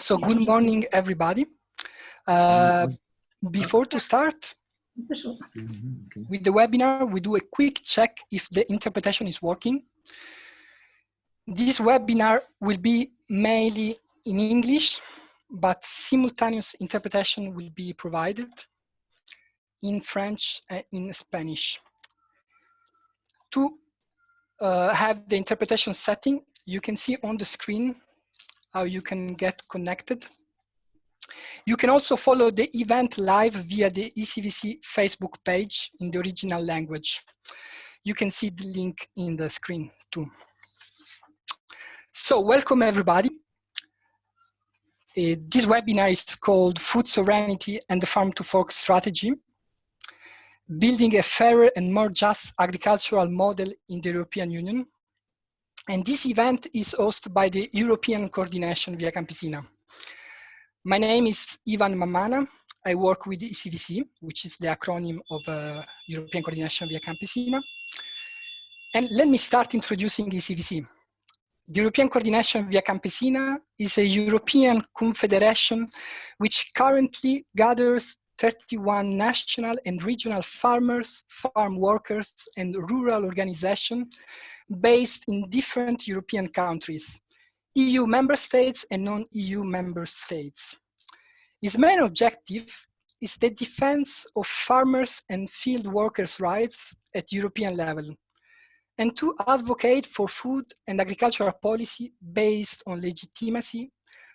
So good morning, everybody. Before to start with the webinar, we do a quick check if the interpretation is working. This webinar will be mainly in English, but simultaneous interpretation will be provided in French and in Spanish. To have the interpretation setting, you can see on the screen how you can get connected. You can also follow the event live via the ECVC Facebook page in the original language. You can see the link in the screen too. So welcome everybody. This webinar is called Food Sovereignty and the Farm to Fork Strategy, building a fairer and more just agricultural model in the European Union. And this event is hosted by the European Coordination Via Campesina. My name is Ivan Mamana. I work with ECVC, which is the acronym of European Coordination Via Campesina. And let me start introducing ECVC. The European Coordination Via Campesina is a European confederation which currently gathers 31 national and regional farmers, farm workers, and rural organizations based in different European countries, EU member states and non-EU member states. Its main objective is the defense of farmers and field workers' rights at European level, and to advocate for food and agricultural policy based on legitimacy,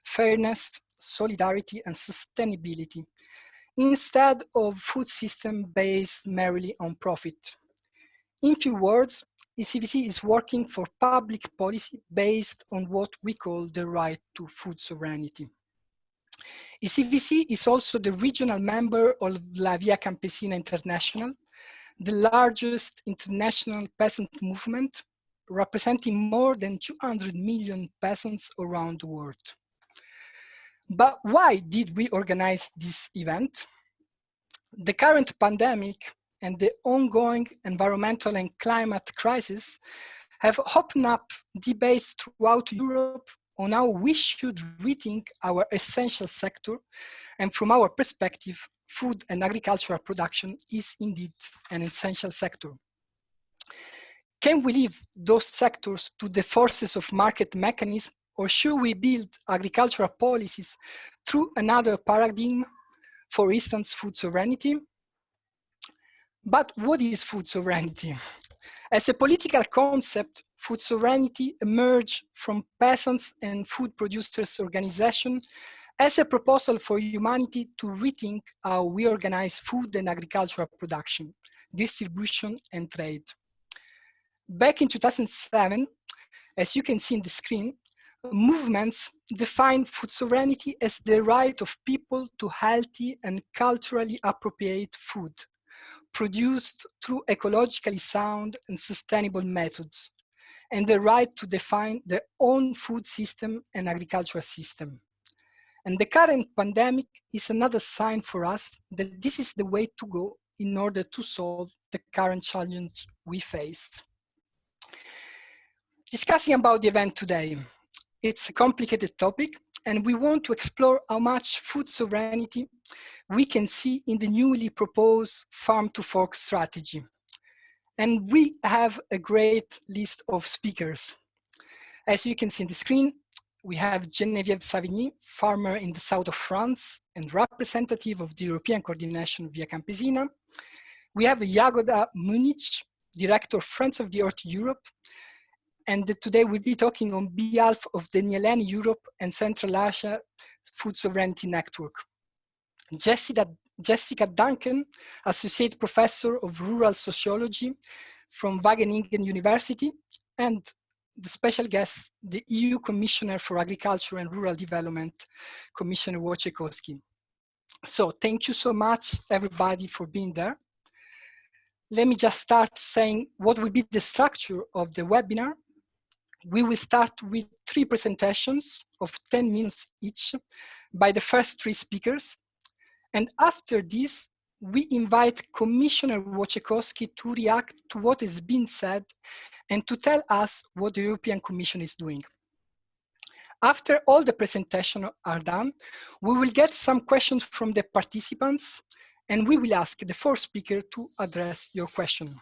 fairness, solidarity, and sustainability, instead of food system based merely on profit. In few words, ECVC is working for public policy based on what we call the right to food sovereignty. ECVC is also the regional member of La Via Campesina International, the largest international peasant movement, representing more than 200 million peasants around the world. But why did we organize this event? The current pandemic and the ongoing environmental and climate crisis have opened up debates throughout Europe on how we should rethink our essential sector. And from our perspective, food and agricultural production is indeed an essential sector. Can we leave those sectors to the forces of market mechanism, or should we build agricultural policies through another paradigm, for instance, food sovereignty? But what is food sovereignty? As a political concept, food sovereignty emerged from peasants and food producers organizations as a proposal for humanity to rethink how we organize food and agricultural production, distribution, and trade. Back in 2007, as you can see in the screen, movements defined food sovereignty as the right of people to healthy and culturally appropriate food, produced through ecologically sound and sustainable methods, and the right to define their own food system and agricultural system. And the current pandemic is another sign for us that this is the way to go in order to solve the current challenge we face. Discussing about the event today, it's a complicated topic, and we want to explore how much food sovereignty we can see in the newly proposed farm to fork strategy. And we have a great list of speakers. As you can see on the screen, we have Geneviève Savigny, farmer in the south of France and representative of the European Coordination Via Campesina. We have Jagoda Munic, director of Friends of the Earth Europe. And today we'll be talking on behalf of the Nyelene Europe and Central Asia Food Sovereignty Network. Jessica Duncan, Associate Professor of Rural Sociology from Wageningen University, and the special guest, the EU Commissioner for Agriculture and Rural Development, Commissioner Tchaikovsky. So thank you so much, everybody, for being there. Let me just start saying what will be the structure of the webinar. We will start with 3 presentations of 10 minutes each by the first 3 speakers. And after this, we invite Commissioner Wojciechowski to react to what has been said and to tell us what the European Commission is doing. After all the presentations are done, we will get some questions from the participants, and we will ask the fourth speaker to address your question.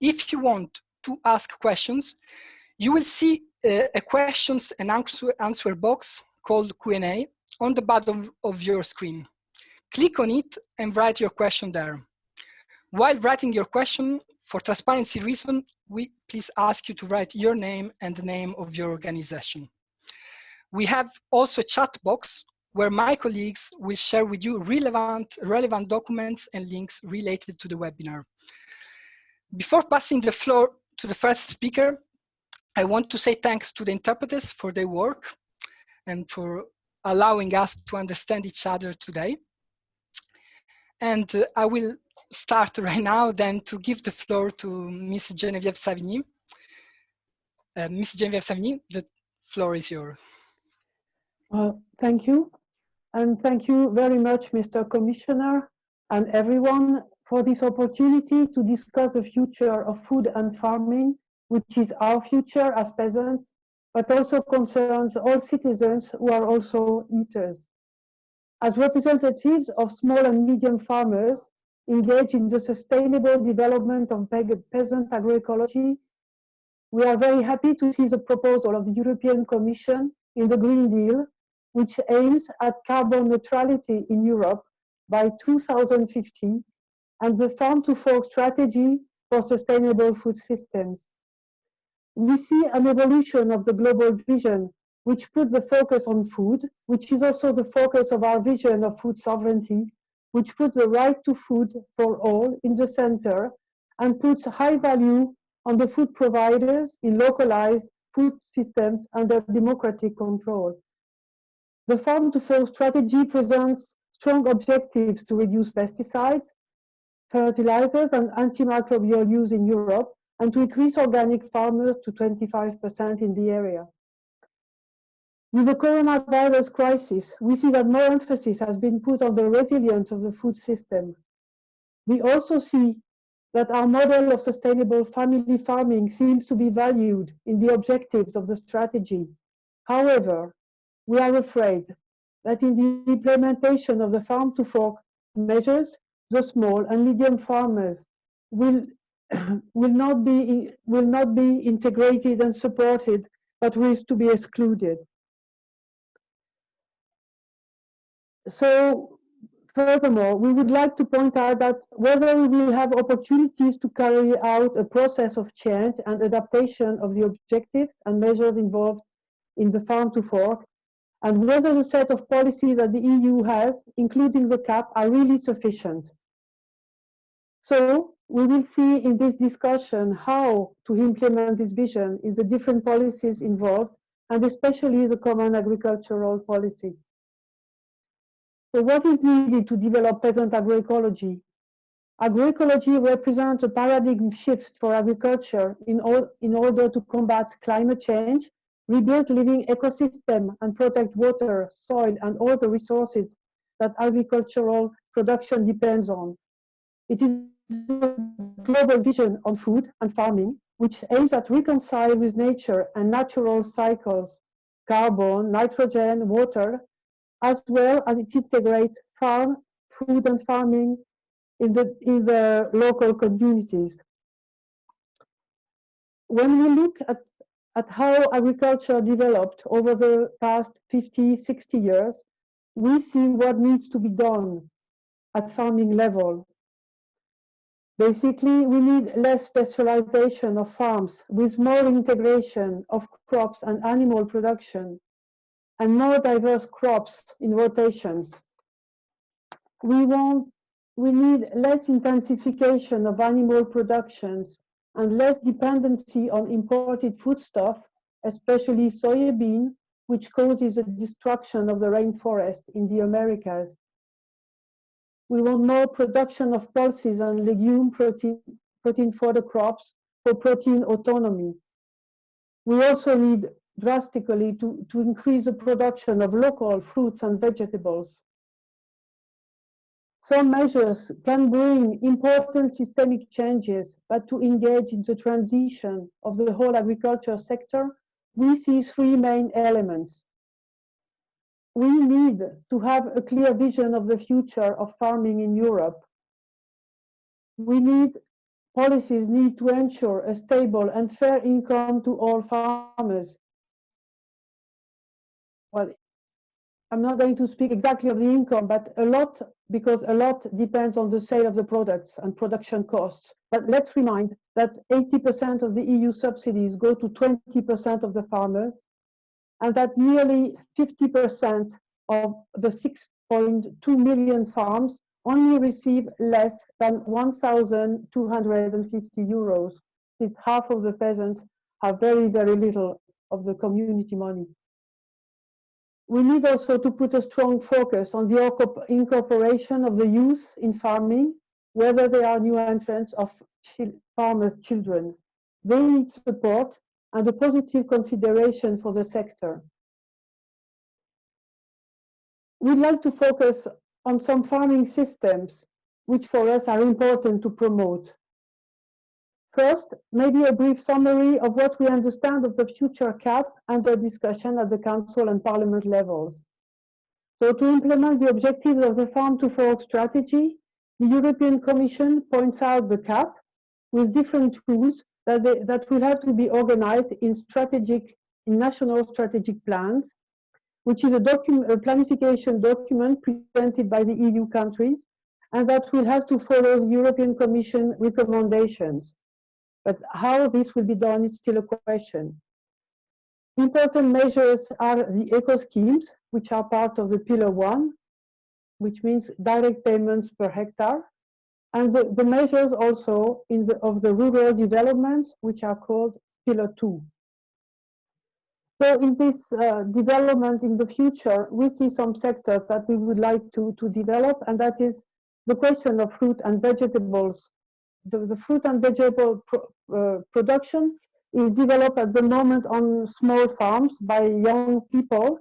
If you want to ask questions, you will see a questions and answer box called Q&A on the bottom of your screen. Click on it and write your question there. While writing your question, for transparency reasons, we please ask you to write your name and the name of your organization. We have also a chat box where my colleagues will share with you relevant documents and links related to the webinar. Before passing the floor to the first speaker, I want to say thanks to the interpreters for their work and for allowing us to understand each other today. And I will start right now then to give the floor to Ms. Geneviève Savigny. Ms. Geneviève Savigny, the floor is yours. Thank you. And thank you very much, Mr. Commissioner, and everyone for this opportunity to discuss the future of food and farming, which is our future as peasants, but also concerns all citizens who are also eaters. As representatives of small and medium farmers engaged in the sustainable development of peasant agroecology, we are very happy to see the proposal of the European Commission in the Green Deal, which aims at carbon neutrality in Europe by 2050, and the Farm to Fork strategy for sustainable food systems. We see an evolution of the global vision, which puts the focus on food, which is also the focus of our vision of food sovereignty, which puts the right to food for all in the center and puts high value on the food providers in localized food systems under democratic control. The Farm to Fork strategy presents strong objectives to reduce pesticides, fertilizers, and antimicrobial use in Europe, and to increase organic farmers to 25% in the area. With the coronavirus crisis, we see that more emphasis has been put on the resilience of the food system. We also see that our model of sustainable family farming seems to be valued in the objectives of the strategy. However, we are afraid that in the implementation of the Farm to Fork measures, the small and medium farmers will not be integrated and supported, but risk to be excluded. So, furthermore, we would like to point out that whether we will have opportunities to carry out a process of change and adaptation of the objectives and measures involved in the Farm to Fork, and whether the set of policies that the EU has, including the CAP, are really sufficient. So, we will see in this discussion how to implement this vision in the different policies involved, and especially the common agricultural policy. So what is needed to develop peasant agroecology? Agroecology represents a paradigm shift for agriculture in order to combat climate change, rebuild living ecosystem, and protect water, soil, and all the resources that agricultural production depends on. It is a global vision on food and farming, which aims at reconcile with nature and natural cycles, carbon, nitrogen, water, as well as it integrates farm, food and farming in the local communities. When we look at how agriculture developed over the past 50, 60 years, we see what needs to be done at farming level. Basically, we need less specialization of farms with more integration of crops and animal production, and more diverse crops in rotations. We need less intensification of animal productions and less dependency on imported foodstuff, especially soybean, which causes the destruction of the rainforest in the Americas. We want more production of pulses and legume protein for the crops for protein autonomy. We also need drastically to increase the production of local fruits and vegetables. Some measures can bring important systemic changes, but to engage in the transition of the whole agriculture sector, we see three main elements. We need to have a clear vision of the future of farming in Europe. Policies need to ensure a stable and fair income to all farmers. Well, I'm not going to speak exactly of the income, but because a lot depends on the sale of the products and production costs. But let's remind that 80% of the EU subsidies go to 20% of the farmers, and that nearly 50% of the 6.2 million farms only receive less than 1,250 euros. Since half of the peasants have very, very little of the community money. We need also to put a strong focus on the incorporation of the youth in farming, whether they are new entrants of farmers' children. They need support and a positive consideration for the sector. We'd like to focus on some farming systems, which for us are important to promote. First, maybe a brief summary of what we understand of the future CAP under discussion at the Council and Parliament levels. So to implement the objectives of the Farm to Fork strategy, the European Commission points out the CAP with different tools that will have to be organized in national strategic plans, which is a planification document presented by the EU countries, and that will have to follow the European Commission recommendations. But how this will be done is still a question. Important measures are the eco schemes, which are part of the Pillar 1, which means direct payments per hectare, and the measures also of the rural developments, which are called Pillar 2. So in this development in the future, we see some sectors that we would like to develop, and that is the question of fruit and vegetables. The fruit and vegetable production is developed at the moment on small farms by young people,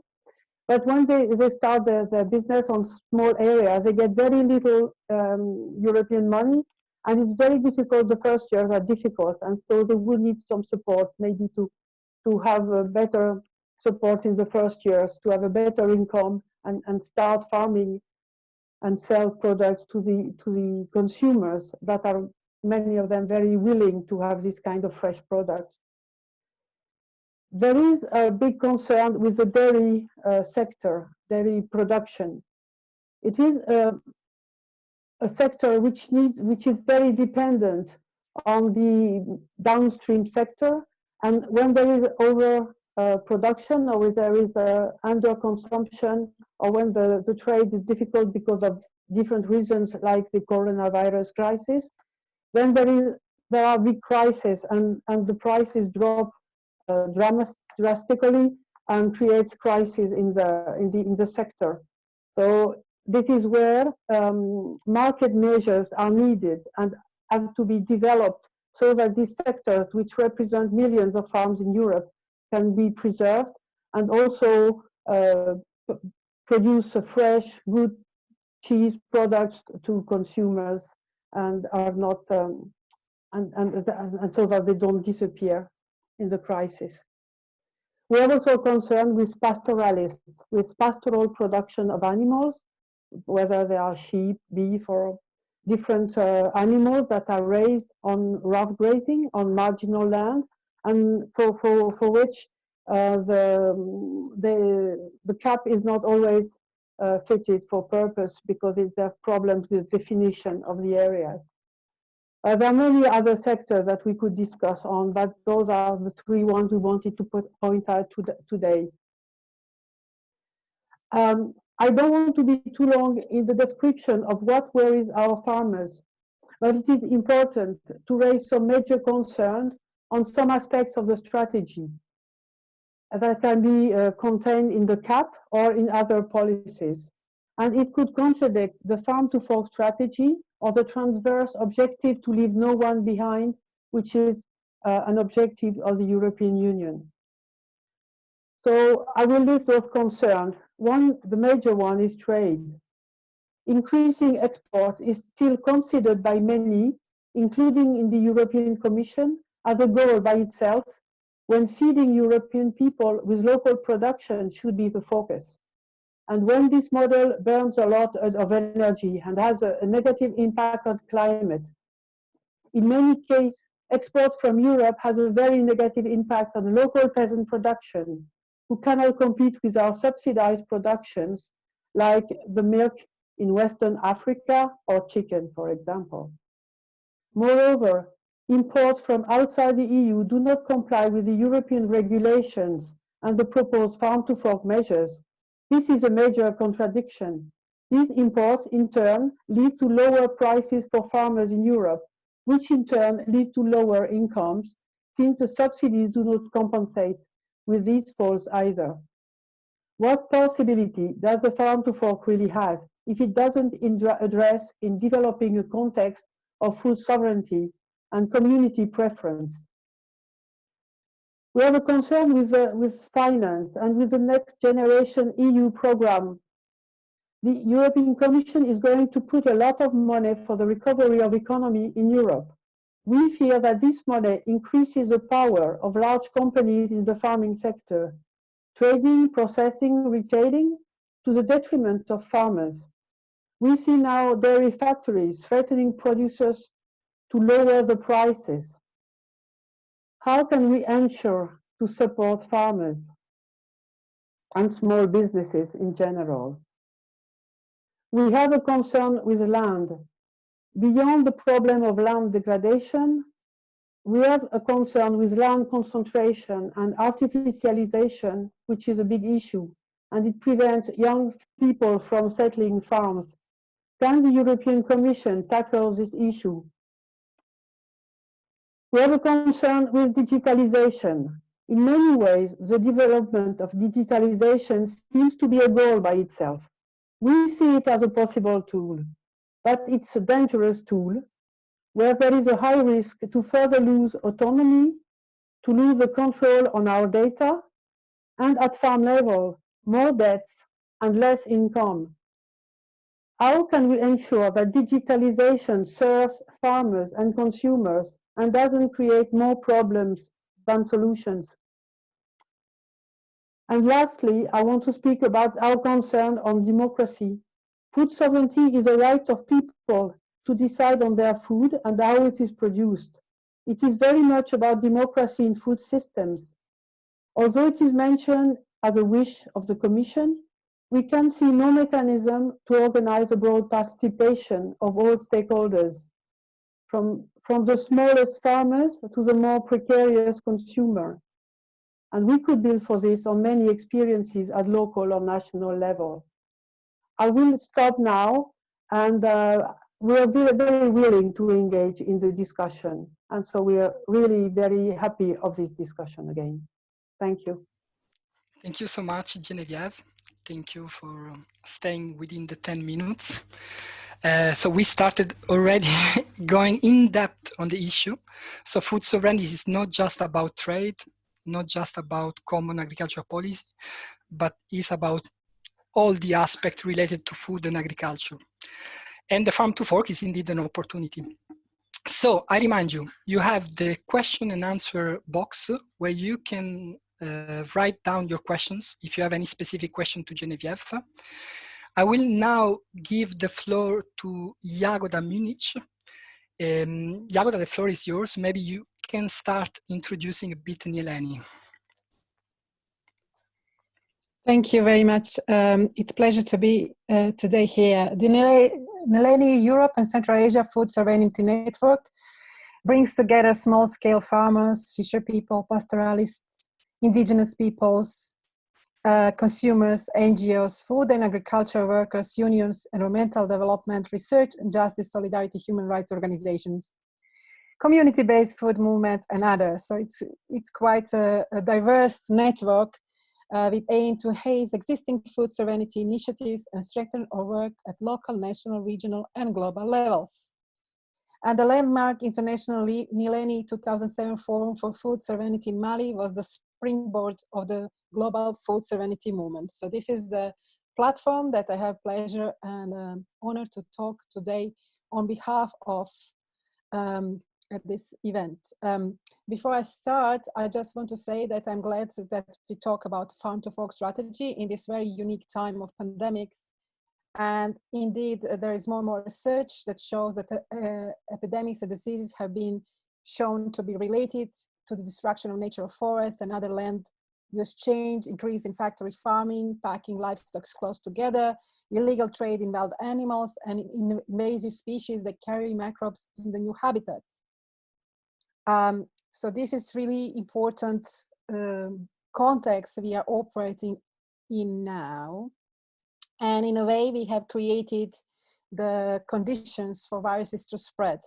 but when they start their business on small areas, they get very little European money, and it's very difficult. The first years are difficult, and so they will need some support, maybe to have a better support in the first years, to have a better income and start farming and sell products to the consumers that are, many of them, very willing to have this kind of fresh products. There is a big concern with the dairy sector, dairy production. It is a sector which is very dependent on the downstream sector, and when there is overproduction, or when there is under consumption, or when the trade is difficult because of different reasons like the coronavirus crisis, then there are big crises, and the prices drop drastically and creates crisis in the sector. So this is where market measures are needed and have to be developed so that these sectors, which represent millions of farms in Europe, can be preserved and also produce a fresh, good cheese products to consumers, and are not and so that they don't disappear in the crisis. We are also concerned with pastoralists, with pastoral production of animals, whether they are sheep, beef, or different animals that are raised on rough grazing on marginal land, and for which the CAP is not always fitted for purpose because there are problems with definition of the areas. There are many other sectors that we could discuss on, but those are the three ones we wanted to point out today. I don't want to be too long in the description of what worries our farmers, but it is important to raise some major concerns on some aspects of the strategy that can be contained in the CAP or in other policies. And it could contradict the farm to fork strategy or the transverse objective to leave no one behind, which is an objective of the European Union. So I will list those concerns. The major one is trade. Increasing export is still considered by many, including in the European Commission, as a goal by itself, when feeding European people with local production should be the focus. And when this model burns a lot of energy and has a negative impact on climate, in many cases, export from Europe has a very negative impact on local peasant production, who cannot compete with our subsidized productions, like the milk in Western Africa or chicken, for example. Moreover, imports from outside the EU do not comply with the European regulations and the proposed farm-to-fork measures. This is a major contradiction. These imports, in turn, lead to lower prices for farmers in Europe, which in turn lead to lower incomes, since the subsidies do not compensate with these falls either. What possibility does the farm-to-fork really have if it doesn't address in developing a context of food sovereignty and community preference? We have a concern with finance and with the next generation EU program. The European Commission is going to put a lot of money for the recovery of economy in Europe. We fear that this money increases the power of large companies in the farming sector, trading, processing, retailing, to the detriment of farmers. We see now dairy factories threatening producers to lower the prices. How can we ensure to support farmers and small businesses in general? We have a concern with land. Beyond the problem of land degradation, we have a concern with land concentration and artificialization, which is a big issue, and it prevents young people from settling farms. Can the European Commission tackle this issue? We have a concern with digitalization. In many ways, the development of digitalization seems to be a goal by itself. We see it as a possible tool, but it's a dangerous tool where there is a high risk to further lose autonomy, to lose the control on our data, and at farm level, more debts and less income. How can we ensure that digitalization serves farmers and consumers and doesn't create more problems than solutions? And lastly, I want to speak about our concern on democracy. Food sovereignty is the right of people to decide on their food and how it is produced. It is very much about democracy in food systems. Although it is mentioned as a wish of the Commission, we can see no mechanism to organize a broad participation of all stakeholders, from the smallest farmers to the more precarious consumer. And we could build for this on many experiences at local or national level. I will stop now, and we are very, very willing to engage in the discussion. And so we are really very happy of this discussion again. Thank you. Thank you so much, Geneviève. Thank you for staying within the 10 minutes. So we started already going in depth on the issue. So food sovereignty is not just about trade, not just about common agricultural policy, but is about all the aspects related to food and agriculture. And the farm to fork is indeed an opportunity. So I remind you, you have the question and answer box where you can write down your questions if you have any specific question to Geneviève. I will now give the floor to Jagoda Munich. Jagoda, the floor is yours. Maybe you can start introducing a bit Nileni. Thank you very much. It's a pleasure to be today here. The Nileni Europe and Central Asia Food Sovereignty Network brings together small-scale farmers, fisher people, pastoralists, indigenous peoples, consumers, NGOs, food and agriculture workers, unions, environmental development, research and justice, solidarity, human rights organizations, community-based food movements, and others. So it's quite a diverse network with aim to enhance existing food sovereignty initiatives and strengthen our work at local, national, regional, and global levels. And the landmark International Nileni 2007 Forum for Food Sovereignty in Mali was the springboard of the global food sovereignty movement. So this is the platform that I have pleasure and honor to talk today on behalf of at this event. Before I start, I just want to say that I'm glad that we talk about farm to fork strategy in this very unique time of pandemics. And indeed, there is more and more research that shows that epidemics and diseases have been shown to be related to the destruction of natural forests and other land use change, increase in factory farming, packing livestock close together, illegal trade in wild animals, and in invasive species that carry microbes in the new habitats. So this is really important context we are operating in now. And in a way, we have created the conditions for viruses to spread.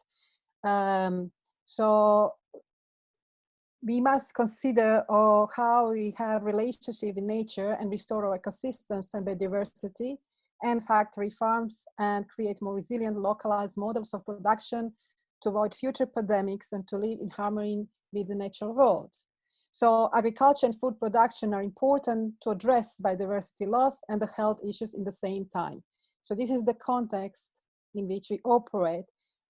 So we must consider how we have relationship in nature and restore our ecosystems and biodiversity and factory farms and create more resilient localized models of production to avoid future pandemics and to live in harmony with the natural world. So agriculture and food production are important to address biodiversity loss and the health issues in the same time. So this is the context in which we operate.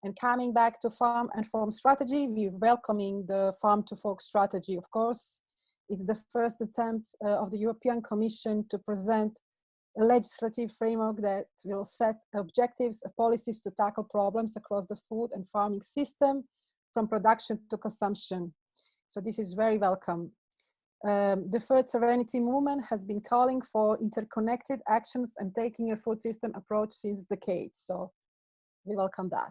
And coming back to farm and farm strategy, we're welcoming the farm to fork strategy, of course. It's the first attempt of the European Commission to present a legislative framework that will set objectives and policies to tackle problems across the food and farming system from production to consumption. So this is very welcome. The third Serenity movement has been calling for interconnected actions and taking a food system approach since decades. So we welcome that.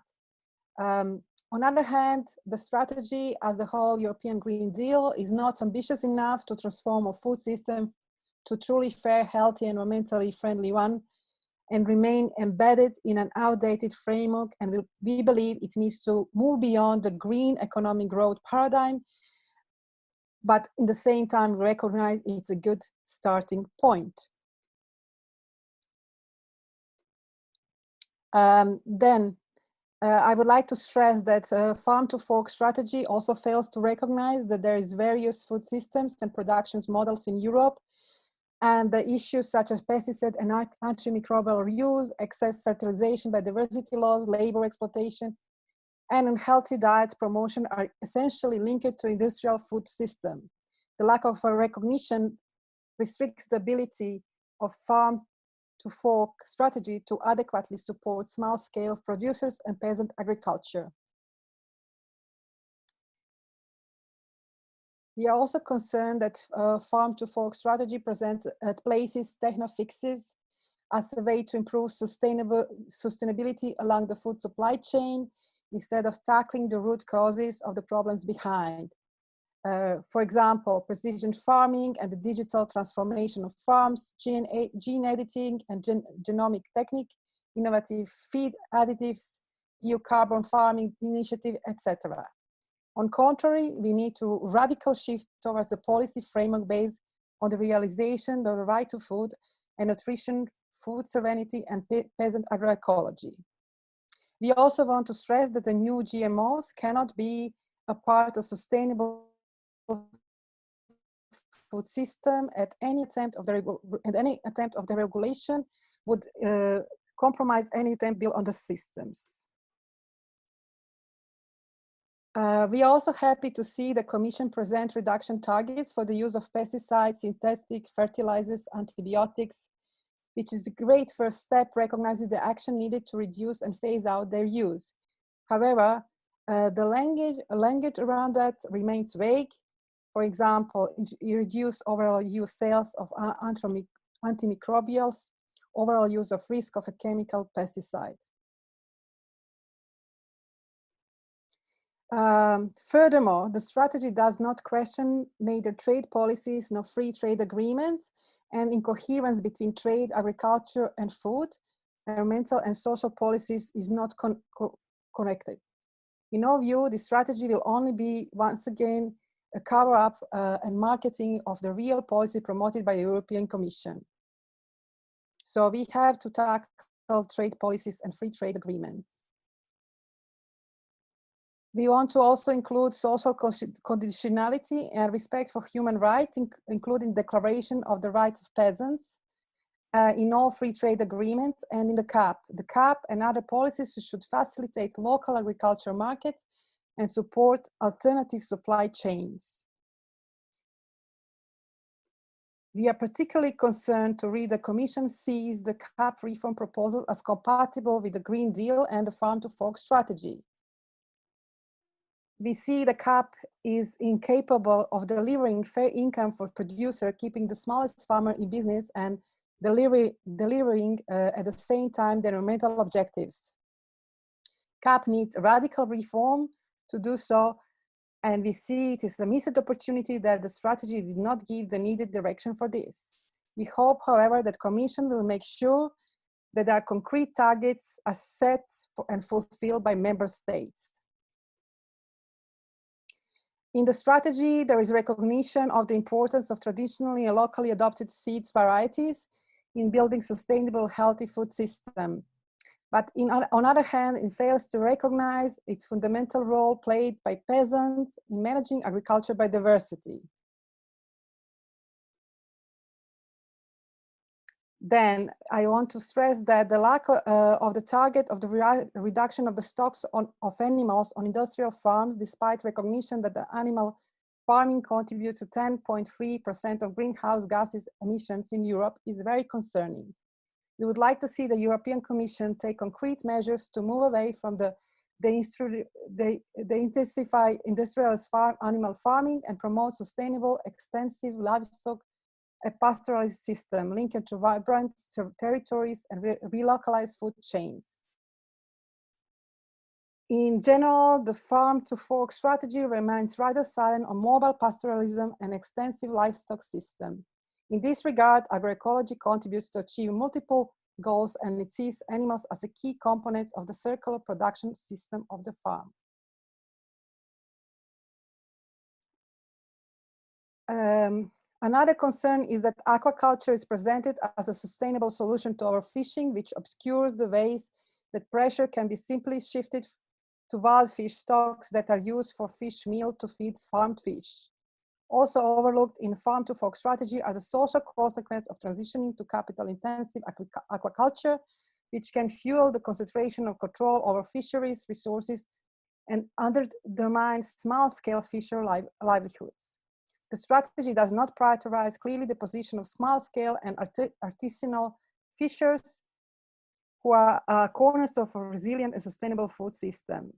On the other hand, the strategy as the whole European Green Deal is not ambitious enough to transform our food system to truly fair, healthy, and environmentally friendly one and remain embedded in an outdated framework. And we believe it needs to move beyond the green economic growth paradigm, but in the same time recognize it's a good starting point. I would like to stress that farm to fork strategy also fails to recognize that there is various food systems and production models in Europe, and the issues such as pesticide and antimicrobial use, excess fertilization, biodiversity loss, labor exploitation, and unhealthy diet promotion are essentially linked to industrial food system. The lack of recognition restricts the ability of farm to fork strategy to adequately support small-scale producers and peasant agriculture. We are also concerned that farm to fork strategy presents at places techno-fixes as a way to improve sustainability along the food supply chain instead of tackling the root causes of the problems behind. For example, precision farming and the digital transformation of farms, gene editing and genomic technique, innovative feed additives, EU carbon farming initiative, etc. On contrary, we need to radical shift towards a policy framework based on the realization of the right to food and nutrition, food sovereignty, and peasant agroecology. We also want to stress that the new GMOs cannot be a part of sustainable food system, and any attempt of the regulation would compromise any attempt built on the systems. We are also happy to see the Commission present reduction targets for the use of pesticides, synthetic fertilizers, antibiotics, which is a great first step recognizing the action needed to reduce and phase out their use. However, the language around that remains vague. For example, reduce overall use sales of antimicrobials, overall use of risk of a chemical pesticide. Furthermore, the strategy does not question neither trade policies nor free trade agreements, and incoherence between trade, agriculture, and food, environmental and social policies is not connected. In our view, the strategy will only be, once again, a cover-up and marketing of the real policy promoted by the European Commission. So we have to tackle trade policies and free trade agreements. We want to also include social conditionality and respect for human rights, including Declaration of the Rights of Peasants in all free trade agreements and in the CAP. The CAP and other policies should facilitate local agricultural markets and support alternative supply chains. We are particularly concerned to read the Commission sees the CAP reform proposal as compatible with the Green Deal and the Farm to Fork strategy. We see the CAP is incapable of delivering fair income for producer, keeping the smallest farmer in business and delivering at the same time their environmental objectives. CAP needs radical reform to do so, and we see it is a missed opportunity that the strategy did not give the needed direction for this. We hope, however, that Commission will make sure that there are concrete targets are set and fulfilled by member states. In the strategy, there is recognition of the importance of traditionally and locally adopted seeds varieties in building sustainable, healthy food system. But on the other hand, it fails to recognize its fundamental role played by peasants in managing agriculture biodiversity. Then I want to stress that the lack of the target of the reduction of the stocks of animals on industrial farms, despite recognition that the animal farming contributes to 10.3% of greenhouse gases emissions in Europe, is very concerning. We would like to see the European Commission take concrete measures to move away from the Intensify industrialized animal farming and promote sustainable, extensive livestock, a pasteurized system, linkage to vibrant territories and relocalized food chains. In general, the farm to fork strategy remains rather silent on mobile pastoralism and extensive livestock system. In this regard, agroecology contributes to achieve multiple goals, and it sees animals as a key component of the circular production system of the farm. Another concern is that aquaculture is presented as a sustainable solution to overfishing, which obscures the ways that pressure can be simply shifted to wild fish stocks that are used for fish meal to feed farmed fish. Also overlooked in farm to fork strategy are the social consequences of transitioning to capital-intensive aquaculture, which can fuel the concentration of control over fisheries resources and undermine small-scale fisher livelihoods. The strategy does not prioritize clearly the position of small-scale and artisanal fishers, who are corners of a resilient and sustainable food system.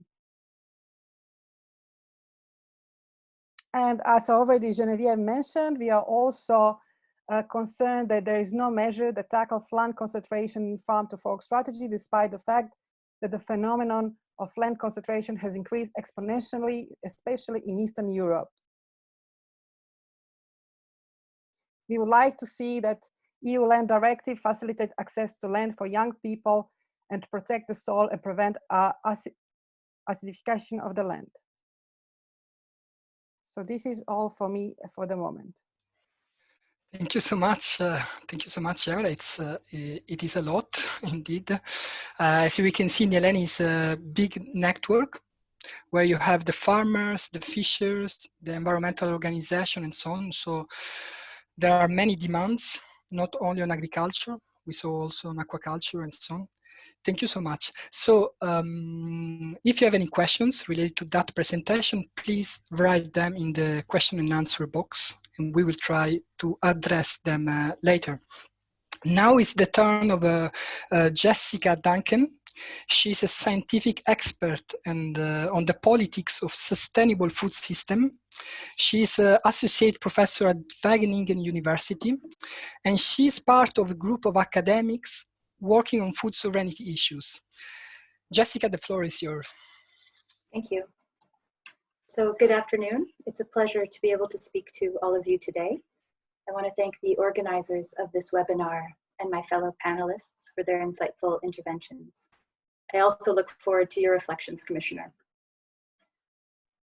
And as already Geneviève mentioned, we are also concerned that there is no measure that tackles land concentration in farm to fork strategy, despite the fact that the phenomenon of land concentration has increased exponentially, especially in Eastern Europe. We would like to see that EU land directive facilitate access to land for young people and to protect the soil and prevent acidification of the land. So this is all for me for the moment. Thank you so much. Thank you so much, Yara. It is a lot indeed. As we can see, Neleni is a big network where you have the farmers, the fishers, the environmental organization, and so on. So there are many demands, not only on agriculture. We saw also on aquaculture and so on. Thank you so much. So if you have any questions related to that presentation, please write them in the question and answer box, and we will try to address them later. Now is the turn of Jessica Duncan. She's a scientific expert and on the politics of sustainable food system. She's an associate professor at Wageningen University, and she's part of a group of academics working on food sovereignty issues. Jessica, the floor is yours. Thank you. So good afternoon. It's a pleasure to be able to speak to all of you today. I want to thank the organizers of this webinar and my fellow panelists for their insightful interventions. I also look forward to your reflections, Commissioner.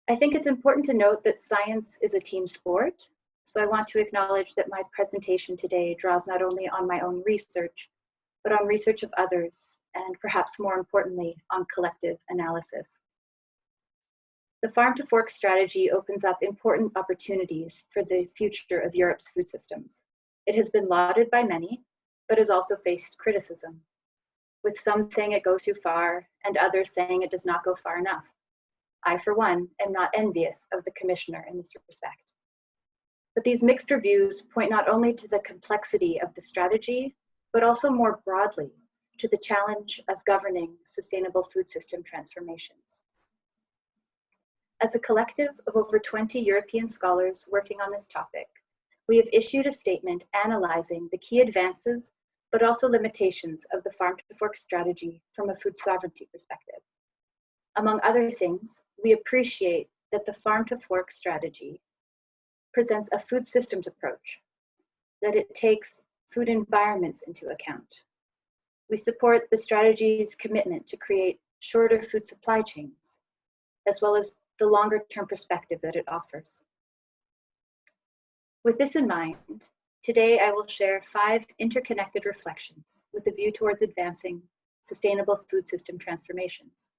I think it's important to note that science is a team sport, so I want to acknowledge that my presentation today draws not only on my own research, but on research of others, and perhaps more importantly, on collective analysis. The farm to fork strategy opens up important opportunities for the future of Europe's food systems. It has been lauded by many, but has also faced criticism, with some saying it goes too far and others saying it does not go far enough. I, for one, am not envious of the Commissioner in this respect. But these mixed reviews point not only to the complexity of the strategy, but also more broadly to the challenge of governing sustainable food system transformations. As a collective of over 20 European scholars working on this topic, we have issued a statement analyzing the key advances, but also limitations of the farm-to-fork strategy from a food sovereignty perspective. Among other things, we appreciate that the farm-to-fork strategy presents a food systems approach, that it takes food environments into account. We support the strategy's commitment to create shorter food supply chains, as well as the longer-term perspective that it offers. With this in mind, today I will share 5 interconnected reflections with a view towards advancing sustainable food system transformations.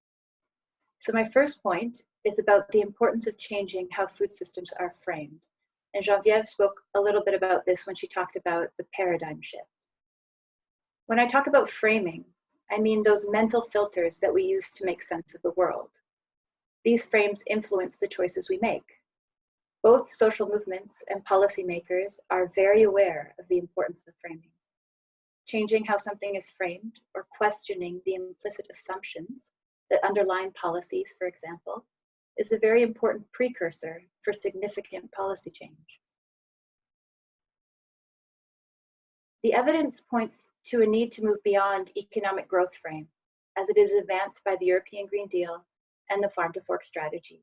So my first point is about the importance of changing how food systems are framed. And Geneviève spoke a little bit about this when she talked about the paradigm shift. When I talk about framing, I mean those mental filters that we use to make sense of the world. These frames influence the choices we make. Both social movements and policymakers are very aware of the importance of framing. Changing how something is framed or questioning the implicit assumptions that underline policies, for example, is a very important precursor for significant policy change. The evidence points to a need to move beyond economic growth frame, as it is advanced by the European Green Deal and the farm-to-fork strategy,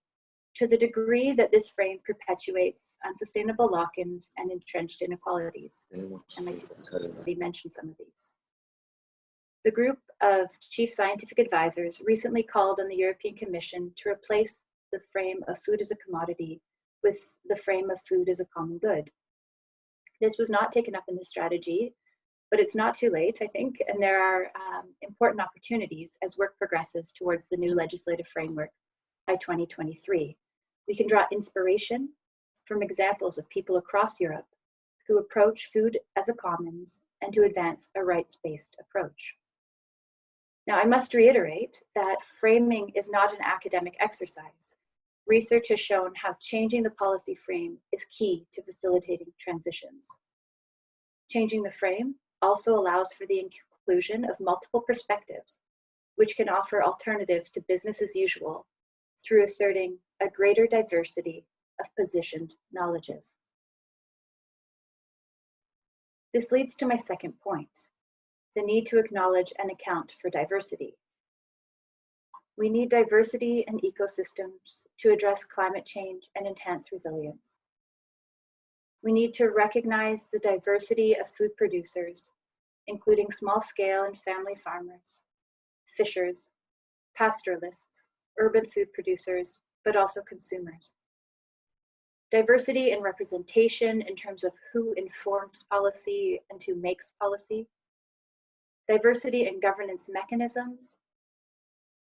to the degree that this frame perpetuates unsustainable lock-ins and entrenched inequalities. And I already mentioned some of these. The group of chief scientific advisors recently called on the European Commission to replace the frame of food as a commodity with the frame of food as a common good. This was not taken up in the strategy, but it's not too late, I think, and there are important opportunities as work progresses towards the new legislative framework by 2023. We can draw inspiration from examples of people across Europe who approach food as a commons and who advance a rights-based approach. Now, I must reiterate that framing is not an academic exercise. Research has shown how changing the policy frame is key to facilitating transitions. Changing the frame also allows for the inclusion of multiple perspectives, which can offer alternatives to business as usual through asserting a greater diversity of positioned knowledges. This leads to my second point, the need to acknowledge and account for diversity. We need diversity in ecosystems to address climate change and enhance resilience. We need to recognize the diversity of food producers, including small-scale and family farmers, fishers, pastoralists, urban food producers, but also consumers. Diversity in representation in terms of who informs policy and who makes policy. Diversity in governance mechanisms,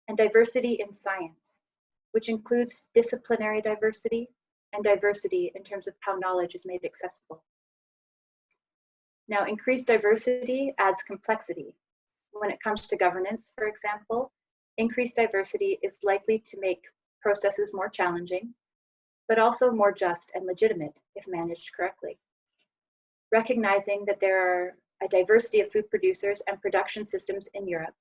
and diversity in science, which includes disciplinary diversity and diversity in terms of how knowledge is made accessible. Now, increased diversity adds complexity. When it comes to governance, for example, increased diversity is likely to make processes more challenging, but also more just and legitimate if managed correctly. Recognizing that there are a diversity of food producers and production systems in Europe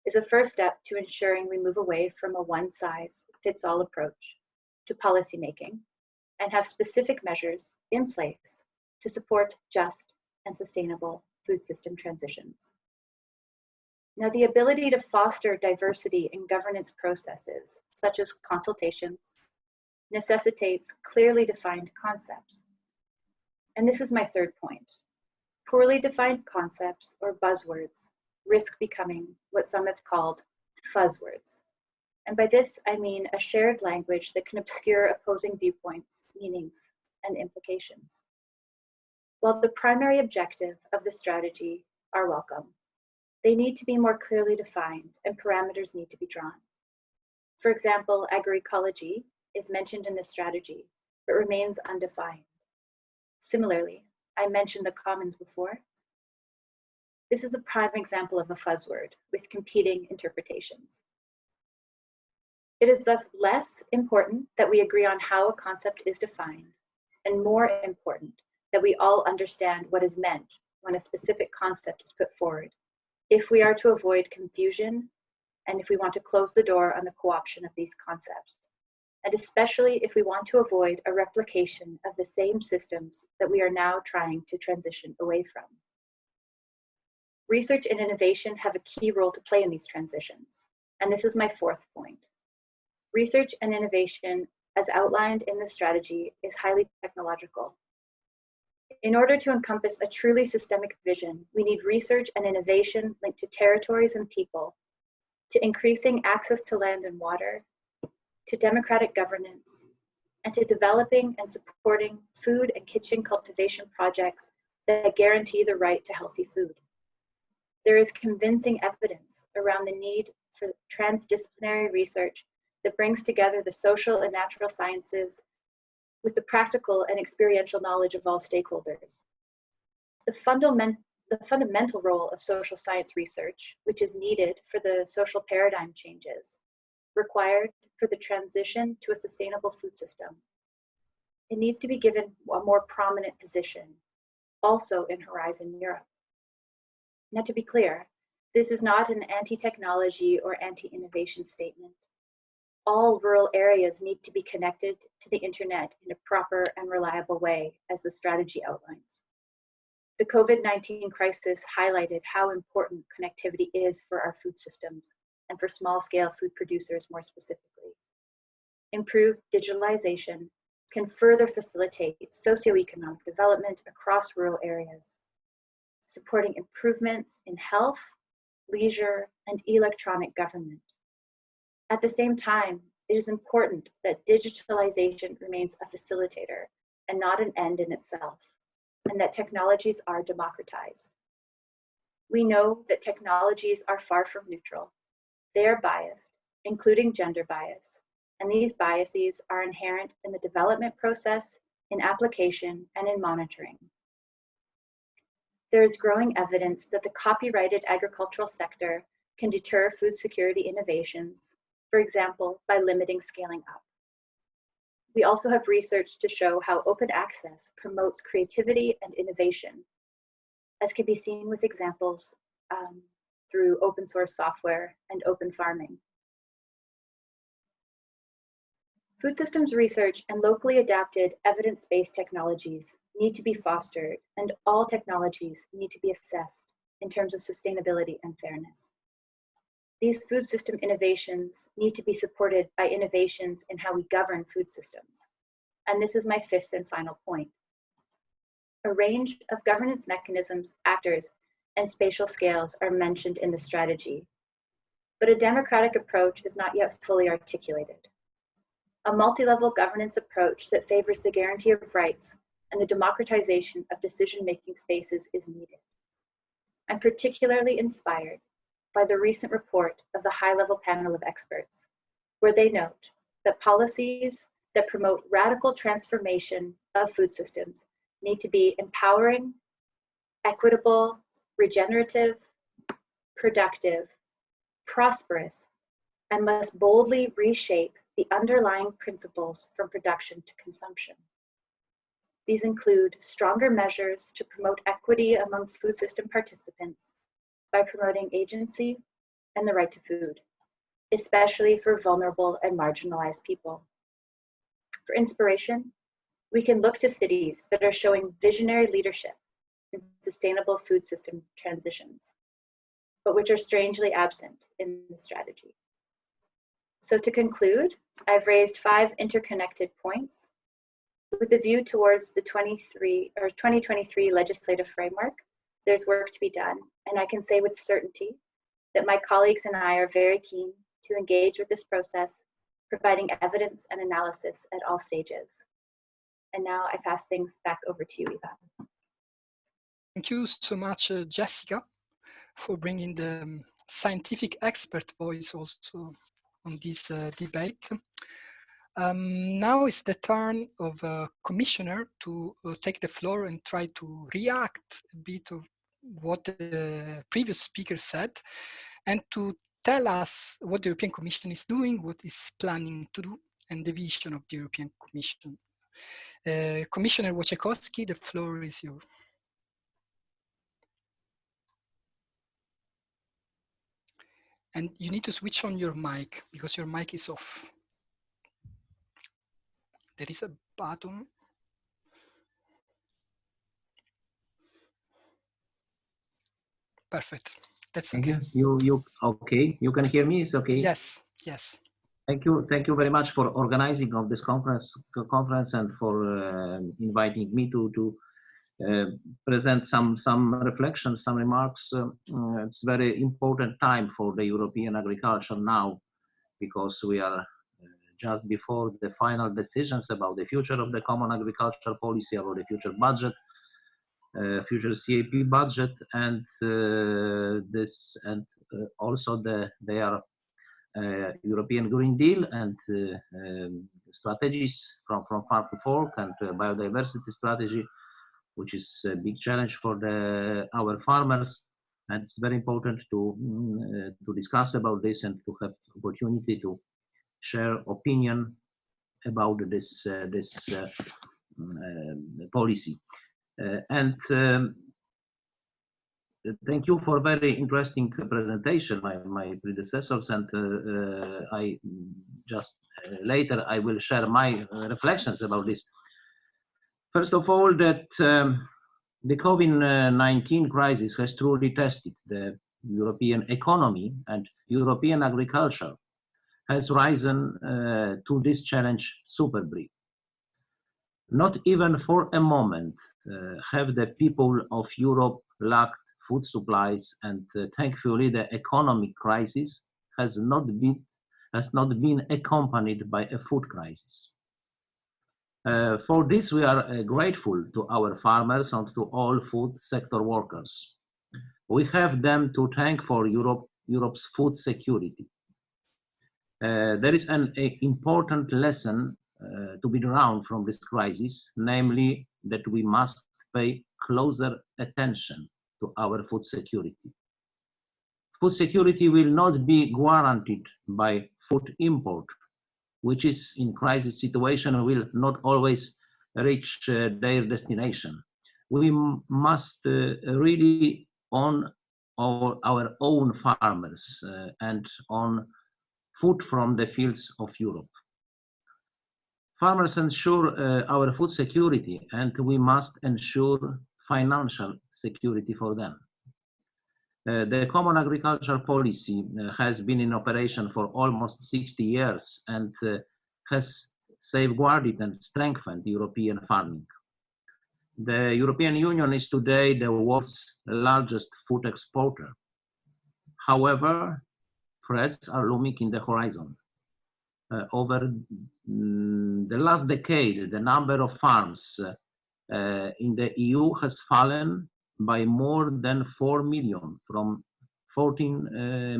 is a first step to ensuring we move away from a one-size-fits-all approach to policymaking and have specific measures in place to support just and sustainable food system transitions. Now, the ability to foster diversity in governance processes, such as consultations, necessitates clearly defined concepts. And this is my third point. Poorly defined concepts or buzzwords risk becoming what some have called fuzzwords. And by this, I mean a shared language that can obscure opposing viewpoints, meanings, and implications. While the primary objective of the strategy are welcome, they need to be more clearly defined and parameters need to be drawn. For example, agroecology is mentioned in the strategy, but remains undefined. Similarly, I mentioned the commons before. This is a prime example of a fuzzword with competing interpretations. It is thus less important that we agree on how a concept is defined, and more important that we all understand what is meant when a specific concept is put forward, if we are to avoid confusion and if we want to close the door on the co-option of these concepts, and especially if we want to avoid a replication of the same systems that we are now trying to transition away from. Research and innovation have a key role to play in these transitions, and this is my fourth point. Research and innovation, as outlined in the strategy, is highly technological. In order to encompass a truly systemic vision, we need research and innovation linked to territories and people, to increasing access to land and water, to democratic governance, and to developing and supporting food and kitchen cultivation projects that guarantee the right to healthy food. There is convincing evidence around the need for transdisciplinary research that brings together the social and natural sciences with the practical and experiential knowledge of all stakeholders. The fundamental role of social science research, which is needed for the social paradigm changes required for the transition to a sustainable food system. It needs to be given a more prominent position, also in Horizon Europe. Now, to be clear, this is not an anti-technology or anti-innovation statement. All rural areas need to be connected to the internet in a proper and reliable way, as the strategy outlines. The COVID-19 crisis highlighted how important connectivity is for our food systems and for small-scale food producers more specifically. Improved digitalization can further facilitate socioeconomic development across rural areas, supporting improvements in health, leisure, and electronic government. At the same time, it is important that digitalization remains a facilitator and not an end in itself, and that technologies are democratized. We know that technologies are far from neutral. They are biased, including gender bias, and these biases are inherent in the development process, in application, and in monitoring. There is growing evidence that the copyrighted agricultural sector can deter food security innovations, for example, by limiting scaling up. We also have research to show how open access promotes creativity and innovation, as can be seen with examples through open source software and open farming. Food systems research and locally adapted evidence-based technologies need to be fostered, and all technologies need to be assessed in terms of sustainability and fairness. These food system innovations need to be supported by innovations in how we govern food systems. And this is my fifth and final point. A range of governance mechanisms, actors, and spatial scales are mentioned in the strategy, but a democratic approach is not yet fully articulated. A multi-level governance approach that favors the guarantee of rights and the democratization of decision-making spaces is needed. I'm particularly inspired by the recent report of the high-level panel of experts, where they note that policies that promote radical transformation of food systems need to be empowering, equitable, regenerative, productive, prosperous, and must boldly reshape the underlying principles from production to consumption. These include stronger measures to promote equity among food system participants by promoting agency and the right to food, especially for vulnerable and marginalized people. For inspiration, we can look to cities that are showing visionary leadership in sustainable food system transitions, but which are strangely absent in the strategy. So to conclude, I've raised 5 interconnected points with a view towards the 2023 legislative framework. There's work to be done, and I can say with certainty that my colleagues and I are very keen to engage with this process, providing evidence and analysis at all stages. And now I pass things back over to you, Ivan. Thank you so much, Jessica, for bringing the scientific expert voice also on this debate. Now it's the turn of a commissioner to take the floor and try to react a bit of what the previous speaker said, and to tell us what the European Commission is doing, what is planning to do, and the vision of the European Commission. Commissioner Wojciechowski, the floor is yours. And you need to switch on your mic because your mic is off. There is a button. Perfect. That's okay. You okay? You can hear me? It's okay. Yes. Yes. Thank you very much for organizing of this conference and for inviting me to present some reflections, some remarks. It's very important time for the European agriculture now, because we are just before the final decisions about the future of the common agricultural policy, about the future budget, future CAP budget, and also their European Green Deal and strategies from farm to fork and biodiversity strategy, which is a big challenge for our farmers. And it's very important to discuss about this and to have opportunity to share opinion about this policy. Thank you for very interesting presentation, my predecessors, and I just later I will share my reflections about this. First of all, that the COVID-19 crisis has truly tested the European economy, and European agriculture has risen to this challenge superbly. Not even for a moment have the people of Europe lacked food supplies, and thankfully the economic crisis has not been accompanied by a food crisis. For this, we are grateful to our farmers and to all food sector workers. We have them to thank for Europe's food security. There is an important lesson to be drawn from this crisis, namely that we must pay closer attention to our food security. Food security will not be guaranteed by food import, which is in crisis situation will not always reach their destination. We must really on our own farmers and on food from the fields of Europe. Farmers ensure our food security, and we must ensure financial security for them. The Common Agricultural Policy has been in operation for almost 60 years and has safeguarded and strengthened European farming. The European Union is today the world's largest food exporter. However, threats are looming in the horizon. Over the last decade, the number of farms in the EU has fallen by more than 4 million, from 14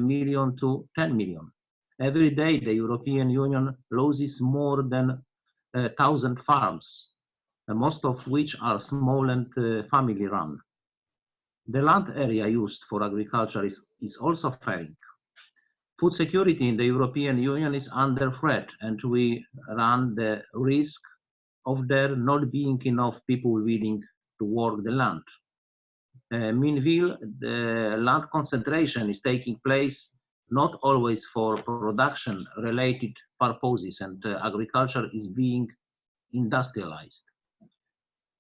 million to 10 million. Every day, the European Union loses more than 1,000 farms, most of which are small and family run. The land area used for agriculture is also failing. Food security in the European Union is under threat, and we run the risk of there not being enough people willing to work the land. Meanwhile, the land concentration is taking place not always for production-related purposes, and agriculture is being industrialized.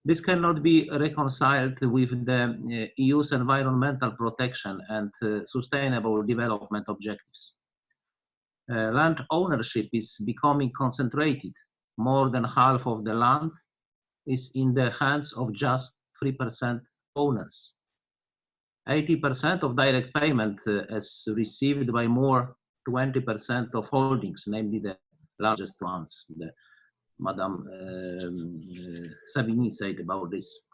This cannot be reconciled with the EU's environmental protection and sustainable development objectives. Land ownership is becoming concentrated. More than half of the land is in the hands of just 3% owners. 80% of direct payment is received by more 20% of holdings, namely the largest ones. Madame Savigny said about this.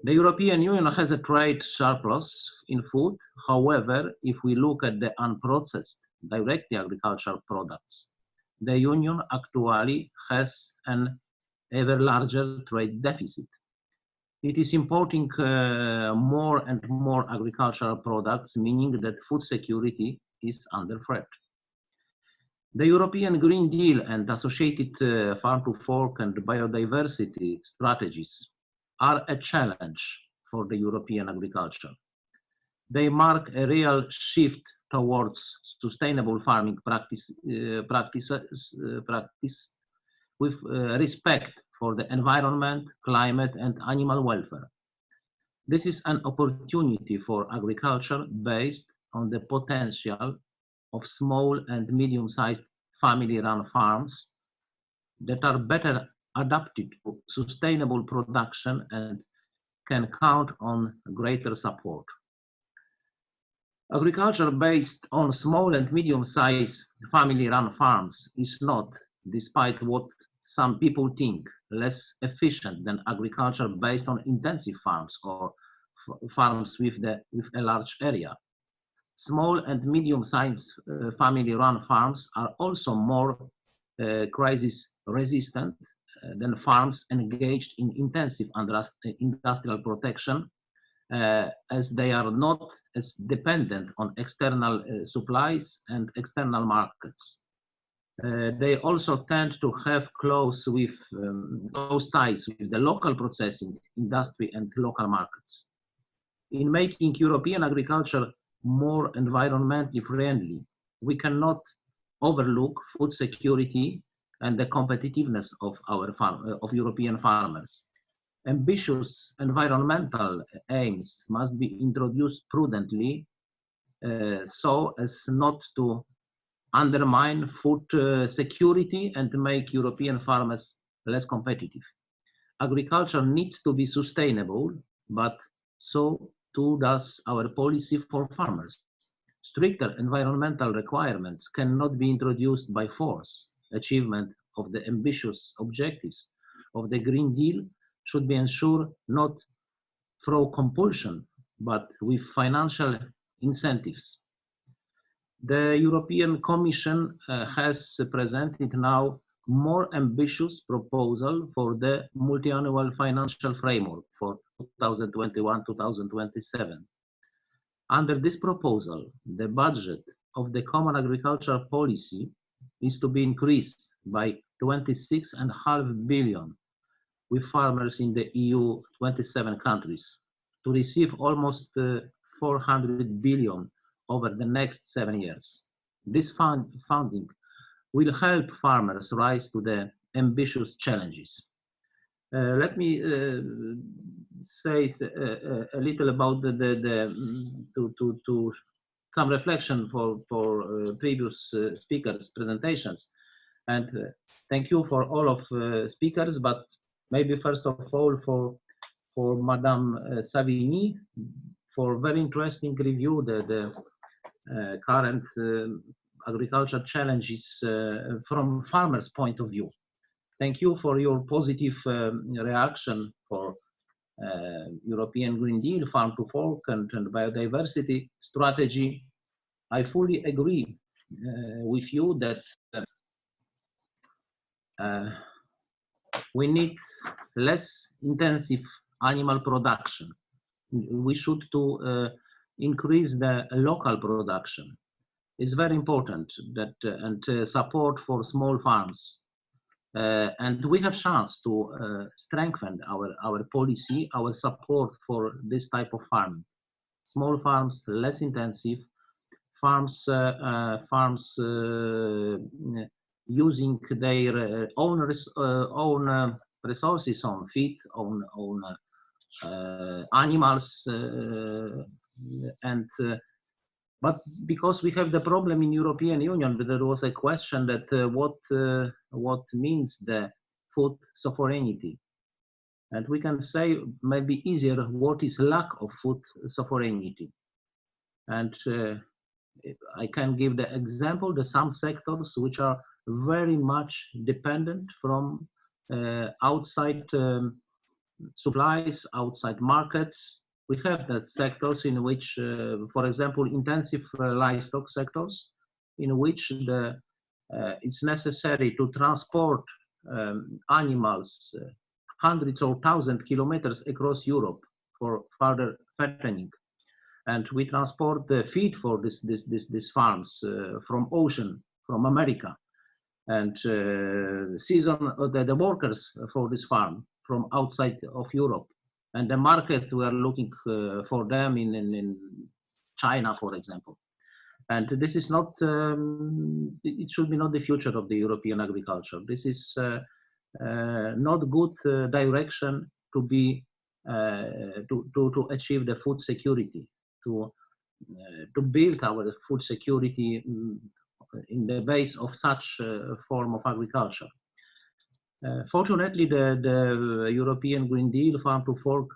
The European Union has a trade surplus in food. However, if we look at the unprocessed directly agricultural products, the Union actually has an ever larger trade deficit. It is importing more and more agricultural products, meaning that food security is under threat. The European Green Deal and associated farm-to-fork and biodiversity strategies are a challenge for the European agriculture. They mark a real shift towards sustainable farming practice with respect for the environment, climate, and animal welfare. This is an opportunity for agriculture based on the potential of small and medium-sized family-run farms that are better adapted to sustainable production and can count on greater support. Agriculture based on small and medium-sized family-run farms is not, despite what some people think, less efficient than agriculture based on intensive farms or farms with a large area. Small and medium-sized family-run farms are also more crisis-resistant than farms engaged in intensive industrial protection, as they are not as dependent on external supplies and external markets. They also tend to have close ties with the local processing industry and local markets. In making European agriculture more environmentally friendly, we cannot overlook food security and the competitiveness of European farmers. Ambitious environmental aims must be introduced prudently so as not to undermine food security and make European farmers less competitive. Agriculture needs to be sustainable, but so too does our policy for farmers. Stricter environmental requirements cannot be introduced by force. Achievement of the ambitious objectives of the Green Deal should be ensured not through compulsion, but with financial incentives. The European Commission has presented now more ambitious proposal for the multi-annual financial framework for 2021-2027. Under this proposal, the budget of the Common Agricultural Policy is to be increased by 26.5 billion, with farmers in the EU 27 countries to receive almost 400 billion over the next 7 years. This funding will help farmers rise to the ambitious challenges. Let me say a little about some reflection for previous speakers' presentations. And thank you for all of speakers, but maybe first of all for Madame Savigny for very interesting review the current agriculture challenges from farmers' point of view. Thank you for your positive reaction for European Green Deal, Farm to Fork and biodiversity strategy. I fully agree with you that we need less intensive animal production. We should increase the local production. It's very important that and support for small farms. And we have chance to strengthen our policy, our support for this type of farming. Small farms, less intensive farms, using their own resources, on feed, on animals, but because we have the problem in European Union, there was a question that what means the food sovereignty, and we can say maybe easier what is lack of food sovereignty. And I can give the example, the some sectors which are very much dependent from outside supplies, outside markets. We have the sectors in which, for example, intensive livestock sectors, in which it's necessary to transport animals hundreds or thousands of kilometers across Europe for further fattening. And we transport the feed for these farms from ocean, from America, and the workers for this farm from outside of Europe. And the market, we are looking for them in China, for example. And this is not, it should be not the future of the European agriculture. This is not good direction to be, to achieve the food security, to build our food security in the base of such a form of agriculture. Fortunately, the European Green Deal Farm to Fork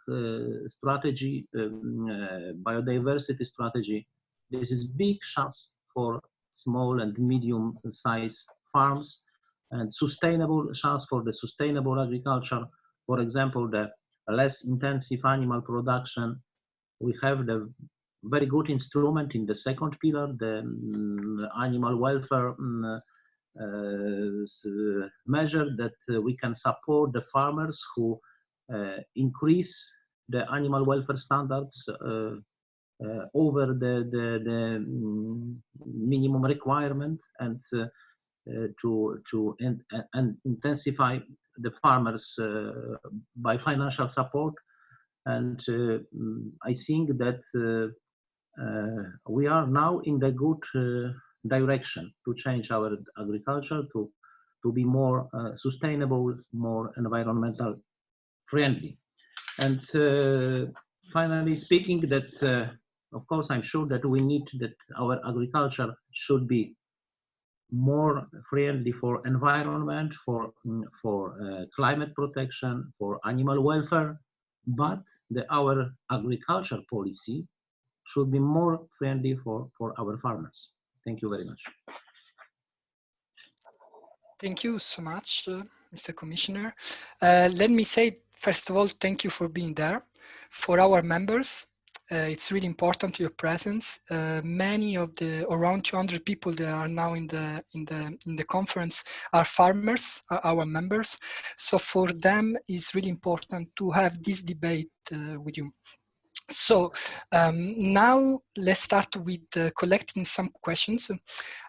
strategy, biodiversity strategy, this is big chance for small and medium-sized farms and sustainable chance for the sustainable agriculture. For example, the less intensive animal production. We have the very good instrument in the second pillar, the animal welfare measure that we can support the farmers who increase the animal welfare standards over the minimum requirement, and to intensify the farmers by financial support. And I think that we are now in the good direction to change our agriculture to be more sustainable, more environmental friendly. And finally speaking, that of course I'm sure that we need that our agriculture should be more friendly for environment, for climate protection, for animal welfare, but our agriculture policy should be more friendly for our farmers. Thank you very much. Thank you so much, Mr. Commissioner. Let me say, first of all, thank you for being there. For our members, it's really important your presence. Many of the around 200 people that are now in the conference are farmers, are our members. So for them, it's really important to have this debate with you. So now let's start with collecting some questions.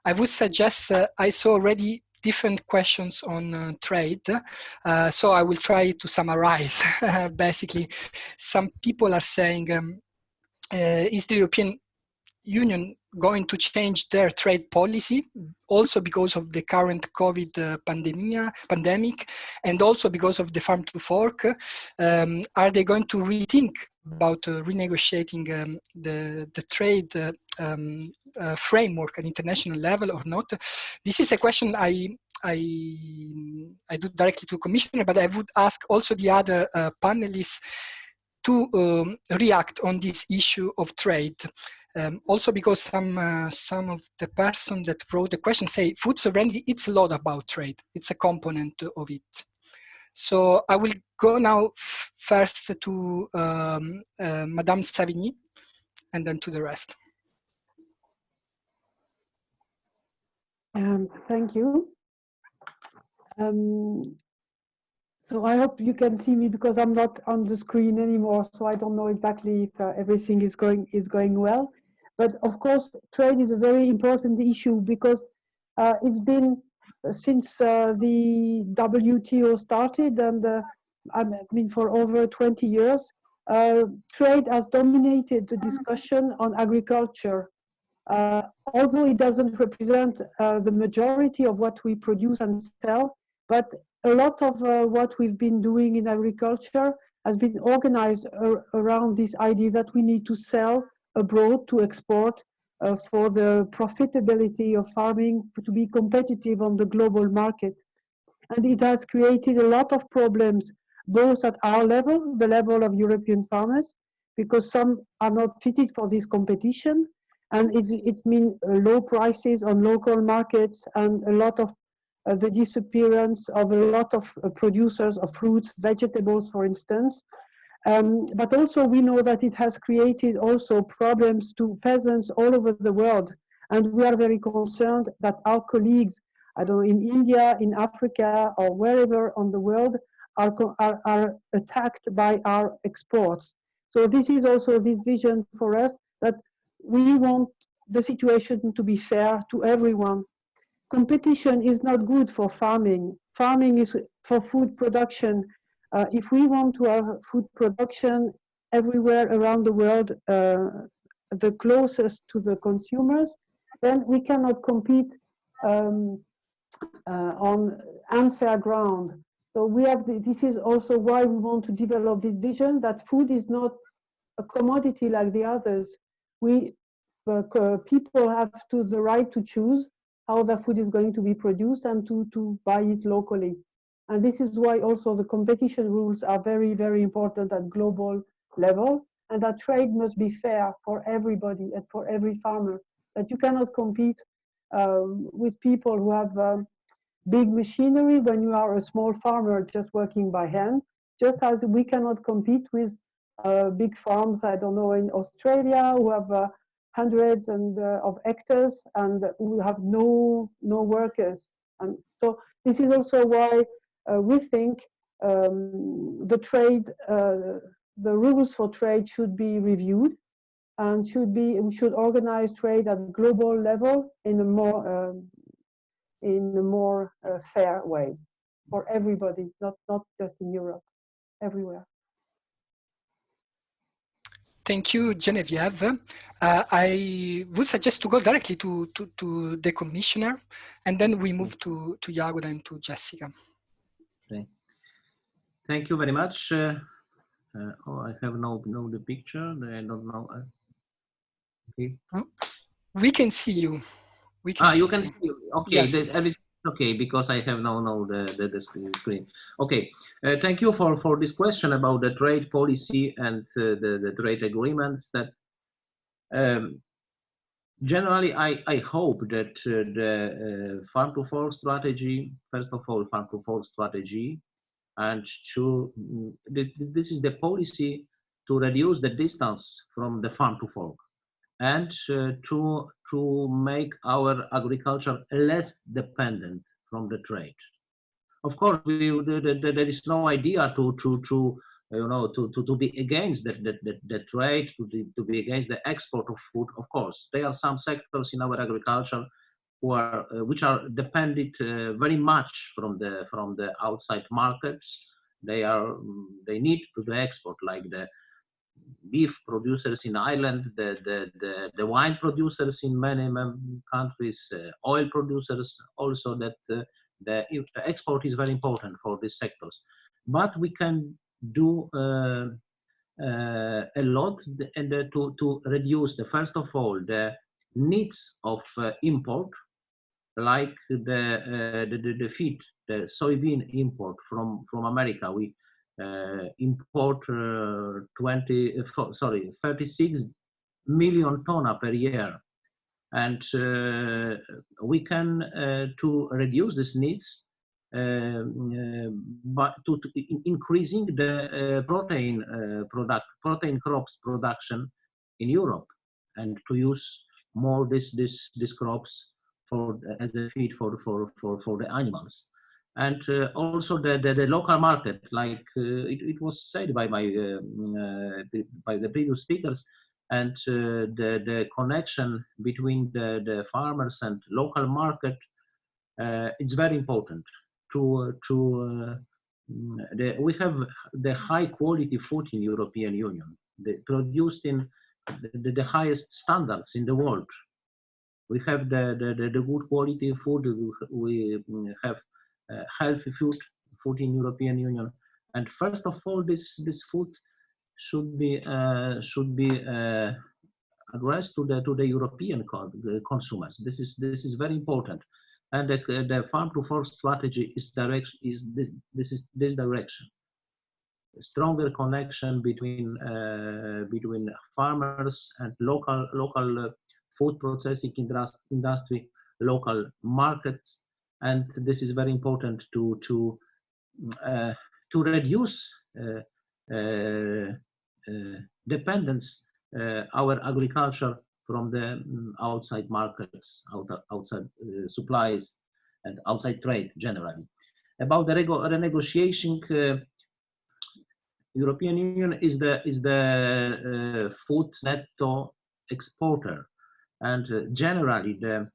I would suggest, I saw already different questions on trade, so I will try to summarize. Basically, some people are saying, is the European Union going to change their trade policy, also because of the current COVID pandemic, and also because of the farm to fork? Are they going to rethink about renegotiating the trade framework at international level or not? This is a question I do directly to the Commissioner, but I would ask also the other panelists to react on this issue of trade. Also because some of the person that wrote the question say food sovereignty, it's a lot about trade. It's a component of it. So I will go now first to Madame Savigny and then to the rest. Thank you. So I hope you can see me because I'm not on the screen anymore, so I don't know exactly if everything is going well. But of course, trade is a very important issue because it's been since the WTO started, and I mean for over 20 years, trade has dominated the discussion on agriculture. Although it doesn't represent the majority of what we produce and sell, but a lot of what we've been doing in agriculture has been organized around this idea that we need to sell abroad, to export for the profitability of farming, to be competitive on the global market. And it has created a lot of problems, both at our level, the level of European farmers, because some are not fitted for this competition, and it means low prices on local markets and a lot of the disappearance of a lot of producers of fruits, vegetables, for instance. But also we know that it has created also problems to peasants all over the world. And we are very concerned that our colleagues, I don't know, in India, in Africa, or wherever on the world, are attacked by our exports. So this is also this vision for us, that we want the situation to be fair to everyone. Competition is not good for farming. Farming is for food production. If we want to have food production everywhere around the world, the closest to the consumers, then we cannot compete on unfair ground. So we have this is also why we want to develop this vision that food is not a commodity like the others. People have the right to choose how the food is going to be produced and to buy it locally. And this is why also the competition rules are very, very important at global level, and that trade must be fair for everybody and for every farmer. That you cannot compete with people who have big machinery when you are a small farmer just working by hand, just as we cannot compete with big farms, I don't know, in Australia, who have hundreds of hectares and who have no workers. And so this is also why we think the rules for trade should be reviewed, and we should organize trade at global level in a more fair way for everybody, not just in Europe, everywhere. Thank you, Genevieve. I would suggest to go directly to the commissioner, and then we move to Jagoda and to Jessica. Okay. Thank you very much. I have no the picture. I don't know. Okay. We can see you. We can you can see you. Okay. Yes. Okay, because I have no the screen. Okay. Thank you for this question about the trade policy and the trade agreements. That generally I hope that the farm to fork strategy, first of all, farm to fork strategy, and this is the policy to reduce the distance from the farm to fork, and to make our agriculture less dependent from the trade. Of course, there is no idea to be against the trade, to be against the export of food. Of course, there are some sectors in our agriculture which are dependent very much from the outside markets. They need to the export, like the beef producers in Ireland, the wine producers in many countries, oil producers also, that the export is very important for these sectors. But we can do a lot to reduce first of all the needs of import, like the feed, the soybean import from America. We import 36 million tons per year, and we can to reduce these needs but to increasing the protein crops production in Europe, and to use more these crops as a feed for the animals. And also the local market, like it was said by the previous speakers, and the connection between the farmers and local market, it's very important. We have the high quality food in European Union, produced in the highest standards in the world. We have the good quality food. We have healthy food in European Union, and first of all, this food should be addressed to the European consumers. This is very important, and the farm to fork strategy is this direction. A stronger connection between farmers and local food processing industry, local markets, and this is very important to reduce dependence our agriculture from the outside markets, outside supplies, and outside trade generally. About the renegotiation, European Union is the food netto exporter, and generally the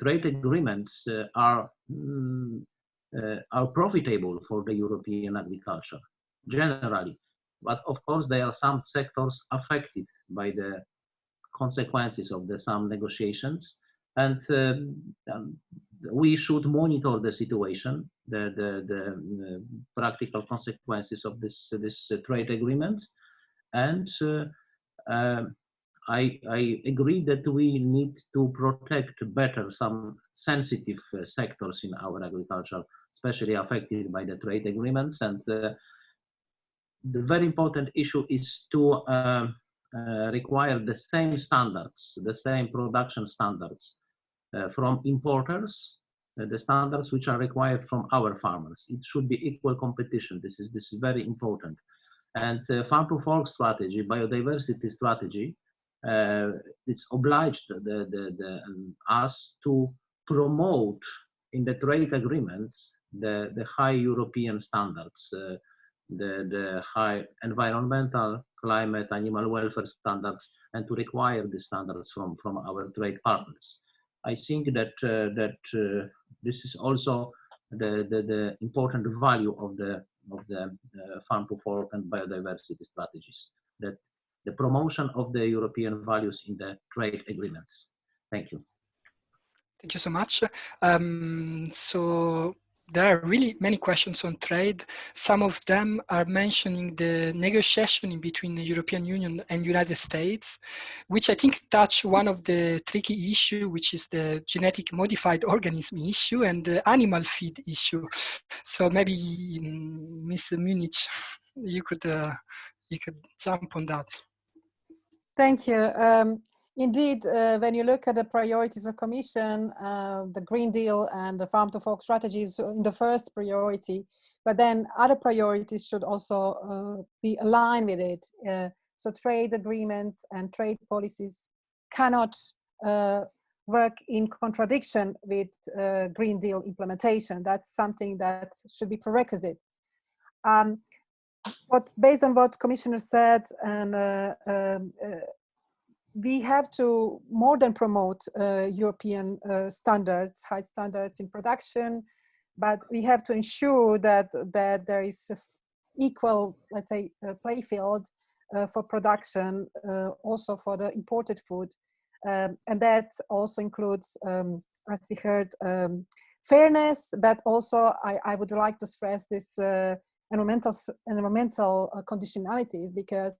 trade agreements are profitable for the European agriculture generally, but of course there are some sectors affected by the consequences of some negotiations, and we should monitor the situation, the practical consequences of this trade agreements, and I agree that we need to protect better some sensitive sectors in our agriculture, especially affected by the trade agreements, and the very important issue is to require the same standards, the same production standards from importers, the standards which are required from our farmers. It should be equal competition. This is very important. And farm to fork strategy, biodiversity strategy, is obliged us to promote in the trade agreements the high European standards, the high environmental, climate, animal welfare standards, and to require the standards from our trade partners. I think that this is also the important value of the farm to fork and biodiversity strategies, that the promotion of the European values in the trade agreements. Thank you. Thank you so much. So there are really many questions on trade. Some of them are mentioning the negotiation in between the European Union and United States, which I think touch one of the tricky issue, which is the genetic modified organism issue and the animal feed issue. So maybe Ms. Munich, you could jump on that. Thank you. Indeed, when you look at the priorities of Commission, the Green Deal and the Farm to Fork strategies in the first priority, but then other priorities should also be aligned with it. So trade agreements and trade policies cannot work in contradiction with Green Deal implementation. That's something that should be prerequisite. But based on what Commissioner said, and we have to more than promote European standards, high standards in production, but we have to ensure that there is equal, let's say, play field for production, also for the imported food, and that also includes, as we heard, fairness, but also I would like to stress this environmental conditionalities, because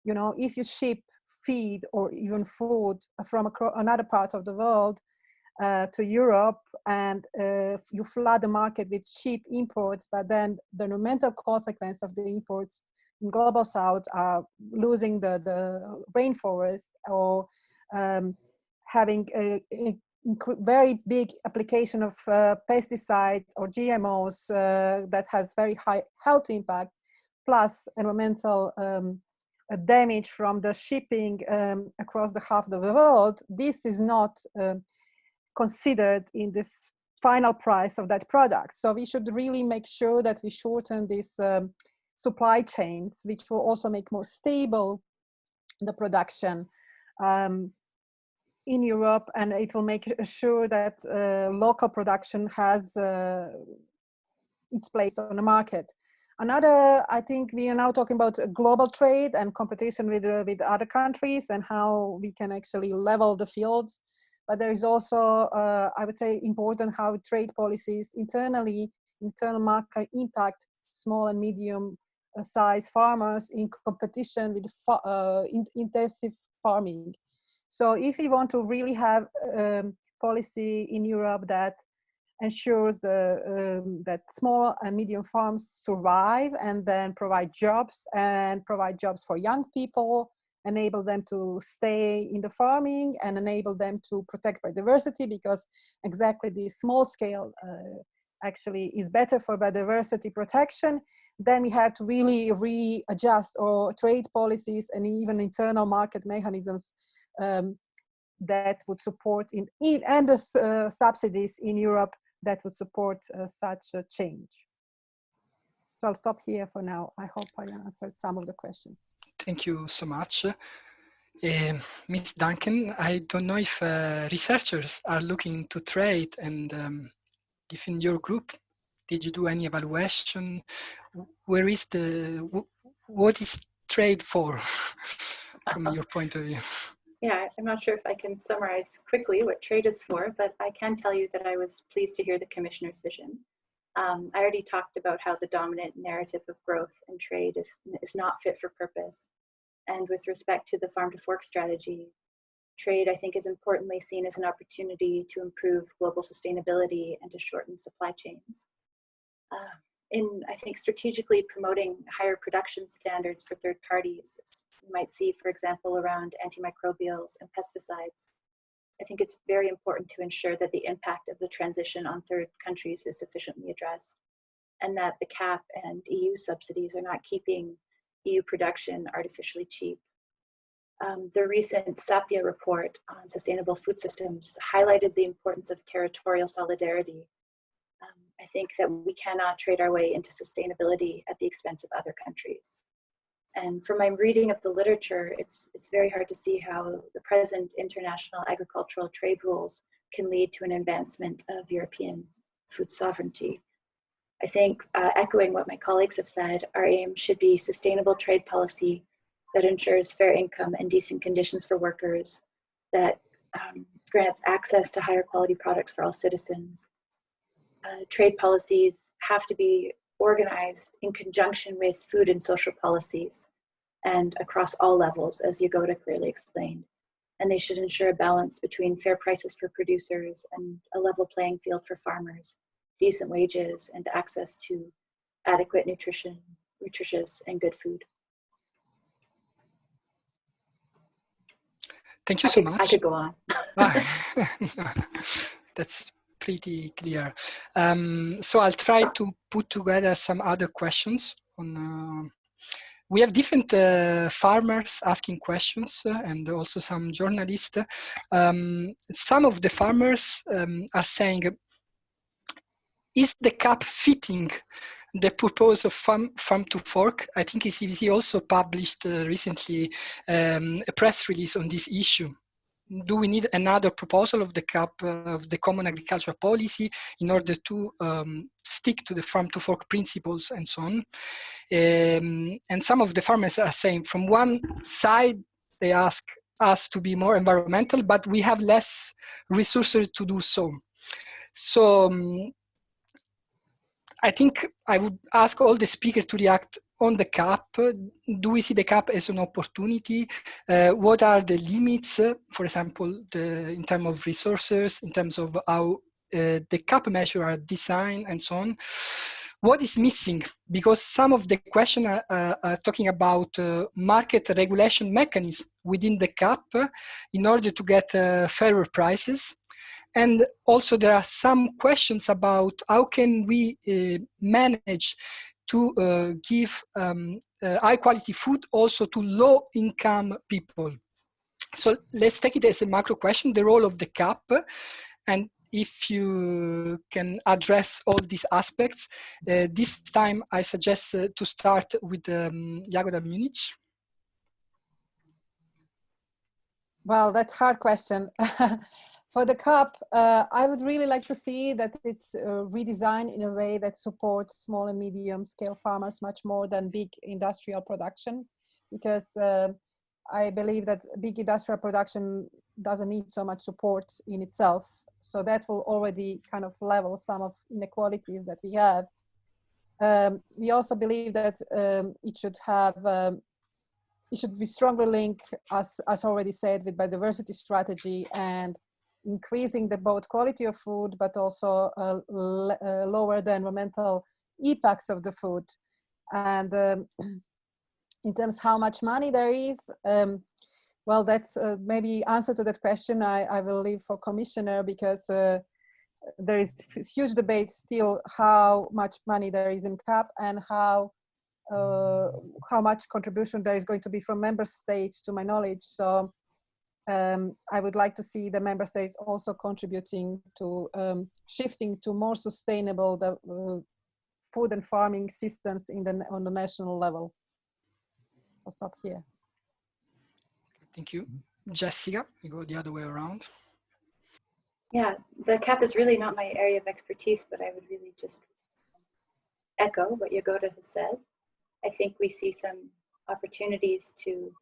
if you ship feed or even food from another part of the world to Europe, and you flood the market with cheap imports, but then the environmental consequence of the imports in global south are losing the rainforest, or having a very big application of pesticides or GMOs that has very high health impact, plus environmental damage from the shipping across the half of the world. This is not considered in this final price of that product. So we should really make sure that we shorten these supply chains, which will also make more stable the production in Europe, and it will make sure that local production has its place on the market. Another, I think we are now talking about global trade and competition with other countries and how we can actually level the fields. But there is also, I would say, important how trade policies internal market impact small and medium size farmers in competition with intensive farming. So if we want to really have policy in Europe that ensures that small and medium farms survive and then provide jobs for young people, enable them to stay in the farming, and enable them to protect biodiversity, because exactly the small scale actually is better for biodiversity protection, then we have to really readjust our trade policies and even internal market mechanisms that would support and the subsidies in Europe that would support such a change. So I'll stop here for now. I hope I answered some of the questions. Thank you so much. Ms. Duncan, I don't know if researchers are looking to trade, and if in your group, did you do any evaluation? Where is what is trade for from your point of view? Yeah, I'm not sure if I can summarize quickly what trade is for, but I can tell you that I was pleased to hear the Commissioner's vision. I already talked about how the dominant narrative of growth and trade is not fit for purpose. And with respect to the farm to fork strategy, trade, I think, is importantly seen as an opportunity to improve global sustainability and to shorten supply chains. I think, strategically promoting higher production standards for third parties, you might see, for example, around antimicrobials and pesticides. I think it's very important to ensure that the impact of the transition on third countries is sufficiently addressed, and that the CAP and EU subsidies are not keeping EU production artificially cheap. The recent SAPIA report on sustainable food systems highlighted the importance of territorial solidarity. I think that we cannot trade our way into sustainability at the expense of other countries. And from my reading of the literature, it's very hard to see how the present international agricultural trade rules can lead to an advancement of European food sovereignty. I think, echoing what my colleagues have said, our aim should be sustainable trade policy that ensures fair income and decent conditions for workers, that grants access to higher quality products for all citizens. Trade policies have to be organized in conjunction with food and social policies and across all levels, as Jagoda clearly explained. And they should ensure a balance between fair prices for producers and a level playing field for farmers, decent wages, and access to adequate nutritious and good food. Thank you so much. I could go on. That's pretty clear. So I'll try to put together some other questions. We have different farmers asking questions and also some journalists. Some of the farmers are saying, is the CAP fitting the purpose of farm to fork? I think ECVC also published recently a press release on this issue. Do we need another proposal of the CAP, of the Common Agricultural Policy, in order to stick to the farm to fork principles and so on? And some of the farmers are saying, from one side, they ask us to be more environmental, but we have less resources to do so. So I think I would ask all the speakers to react on the CAP. Do we see the CAP as an opportunity? What are the limits, for example, in terms of resources, in terms of how the CAP measures are designed and so on? What is missing? Because some of the questions are talking about market regulation mechanism within the CAP in order to get fairer prices. And also there are some questions about how can we manage to give high quality food also to low income people. So let's take it as a macro question, the role of the CAP. And if you can address all these aspects, this time I suggest to start with Jagoda Munich. Well, that's a hard question. For the CAP, I would really like to see that it's redesigned in a way that supports small and medium scale farmers much more than big industrial production, because I believe that big industrial production doesn't need so much support in itself. So that will already kind of level some of inequalities that we have. We also believe that it should be strongly linked, as already said, with biodiversity strategy and increasing the both quality of food, but also lower the environmental impacts of the food. And in terms of how much money there is, well, that's maybe answer to that question I will leave for Commissioner, because there is huge debate still how much money there is in CAP and how much contribution there is going to be from member states, to my knowledge. So I would like to see the member states also contributing to shifting to more sustainable food and farming systems on the national level. So stop here. Thank you. Jessica, you go the other way around. Yeah, the CAP is really not my area of expertise, but I would really just echo what Jagoda has said. I think we see some opportunities to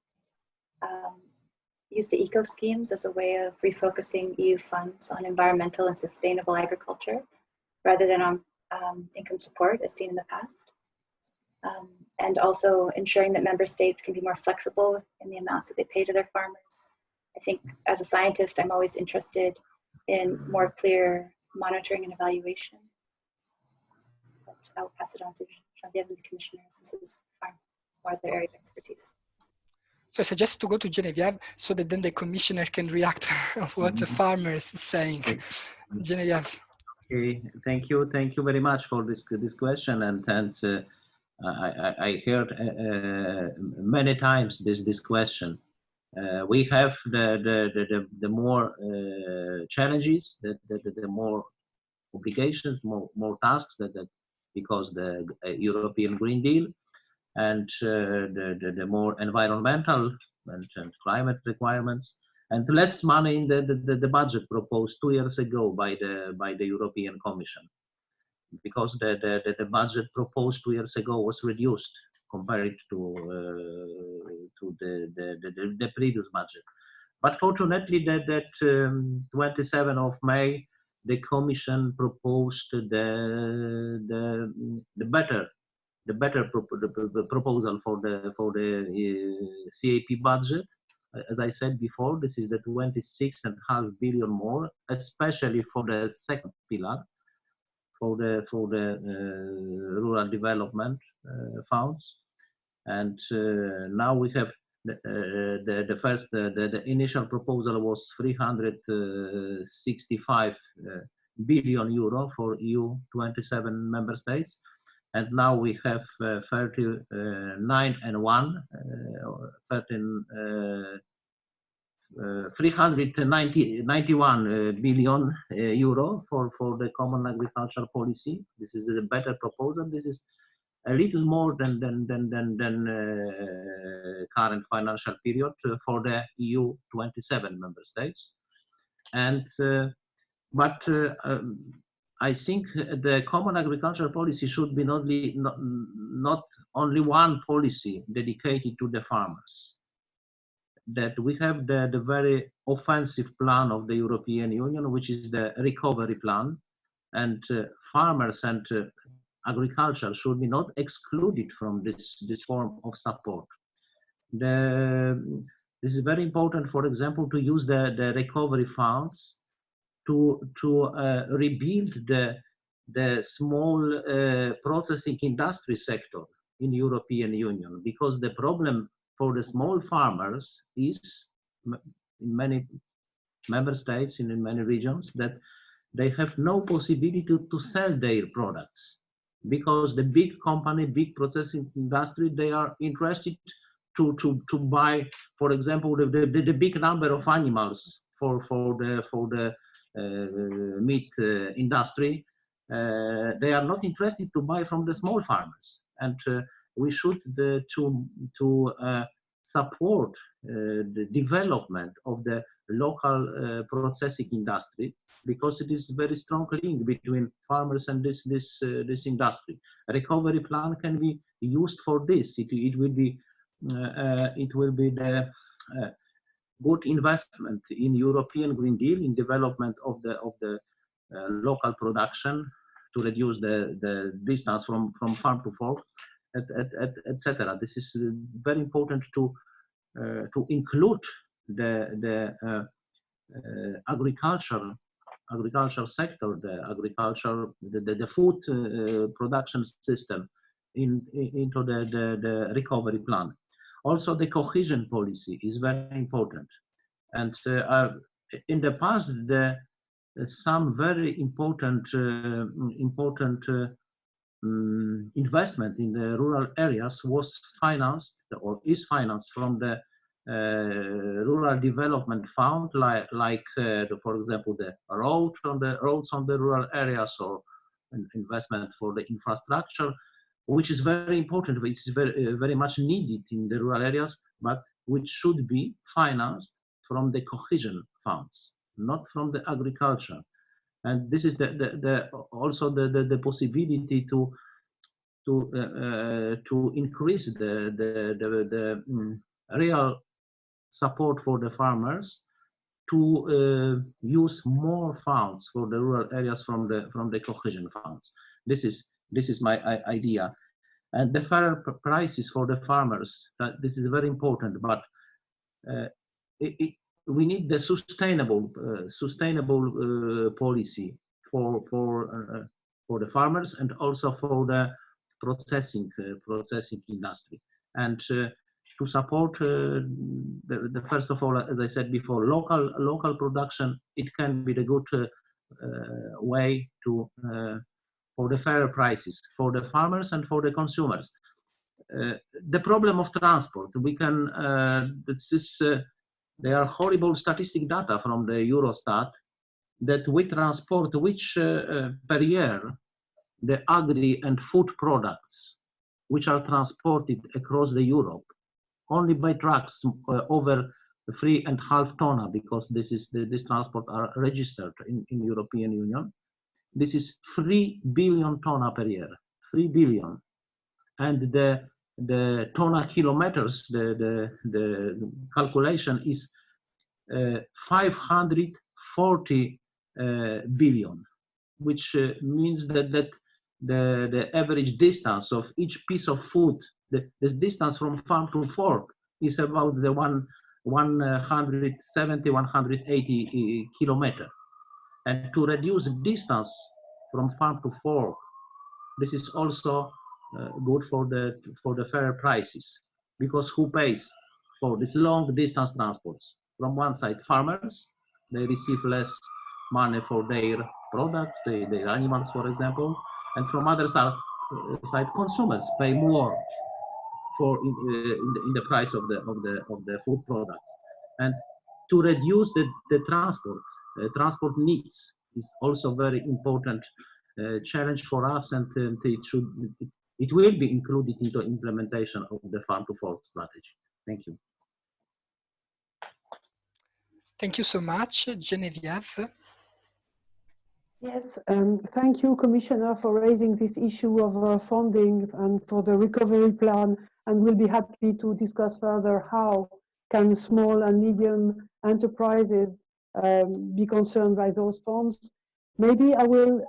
use the eco schemes as a way of refocusing EU funds on environmental and sustainable agriculture rather than on income support as seen in the past. And also ensuring that member states can be more flexible in the amounts that they pay to their farmers. I think as a scientist, I'm always interested in more clear monitoring and evaluation. But I'll pass it on to Geneviève and the Commissioner, since this is far more their area of expertise. So I suggest to go to Geneviève so that then the Commissioner can react of what the farmer is saying. Geneviève. Okay, thank you very much for this question, and I heard many times this question. We have the more challenges, the more obligations, more tasks because the European Green Deal, and the more environmental and climate requirements, and less money in the budget proposed 2 years ago by the European Commission, because the budget proposed 2 years ago was reduced compared to the previous budget. But fortunately, that 27th of May, the Commission proposed the better proposal for the CAP budget. As I said before, this is the 26.5 billion more, especially for the second pillar, for the rural development funds. And now we have the initial proposal was 365 billion euro for EU 27 member states, and now we have 391 billion euro for the common agricultural policy. This is the better proposal. This is a little more than current financial period for the EU 27 member states. And I think the common agricultural policy should be not only one policy dedicated to the farmers. That we have the very offensive plan of the European Union, which is the recovery plan, and farmers and agriculture should be not excluded from this form of support. This is very important, for example, to use the recovery funds to rebuild the small processing industry sector in European Union, because the problem for the small farmers is in many member states and in many regions that they have no possibility to sell their products, because the big company, big processing industry, they are interested to buy, for example, the big number of animals for the meat industry. They are not interested to buy from the small farmers, and we should support the development of the local processing industry, because it is a very strong link between farmers and this industry. A recovery plan can be used for this. It will be the good investment in European Green Deal, in development of the local production to reduce the distance from farm to fork, etc. This is very important to include the agricultural sector, the food production system into the recovery plan. Also, the cohesion policy is very important, and in the past, some very important investment in the rural areas was financed or is financed from the rural development fund, like for example, the roads on the rural areas, or investment for the infrastructure, which is very important, which is very much needed in the rural areas, but which should be financed from the cohesion funds, not from the agriculture. And this is also the possibility to increase the real support for the farmers, to use more funds for the rural areas from the cohesion funds. This is my idea. And the fair prices for the farmers, this is very important, but we need the sustainable policy for the farmers, and also for the processing industry. And to support the first of all, as I said before, local production, it can be the good way to for the fair prices for the farmers and for the consumers. The problem of transport, we can there are horrible statistic data from the Eurostat that we transport per year the agri and food products which are transported across the Europe only by trucks over 3.5 tons, because this transport are registered in European Union. This is 3 billion tons per year, 3 billion, and the ton kilometers, the calculation is 540 billion, which means that the average distance of each piece of food, this distance from farm to fork, is about the 170, 180 kilometers. And to reduce distance from farm to fork, this is also good for the fair prices, because who pays for this long distance transports? From one side, farmers, they receive less money for their products, their animals, for example, and from other side, consumers pay more for in the price of the food products. And to reduce the transport needs is also very important challenge for us, and it will be included into implementation of the farm to fork strategy. Thank you. Thank you so much, Geneviève. Yes, thank you, Commissioner, for raising this issue of funding and for the recovery plan, and we'll be happy to discuss further how can small and medium enterprises be concerned by those funds. Maybe I will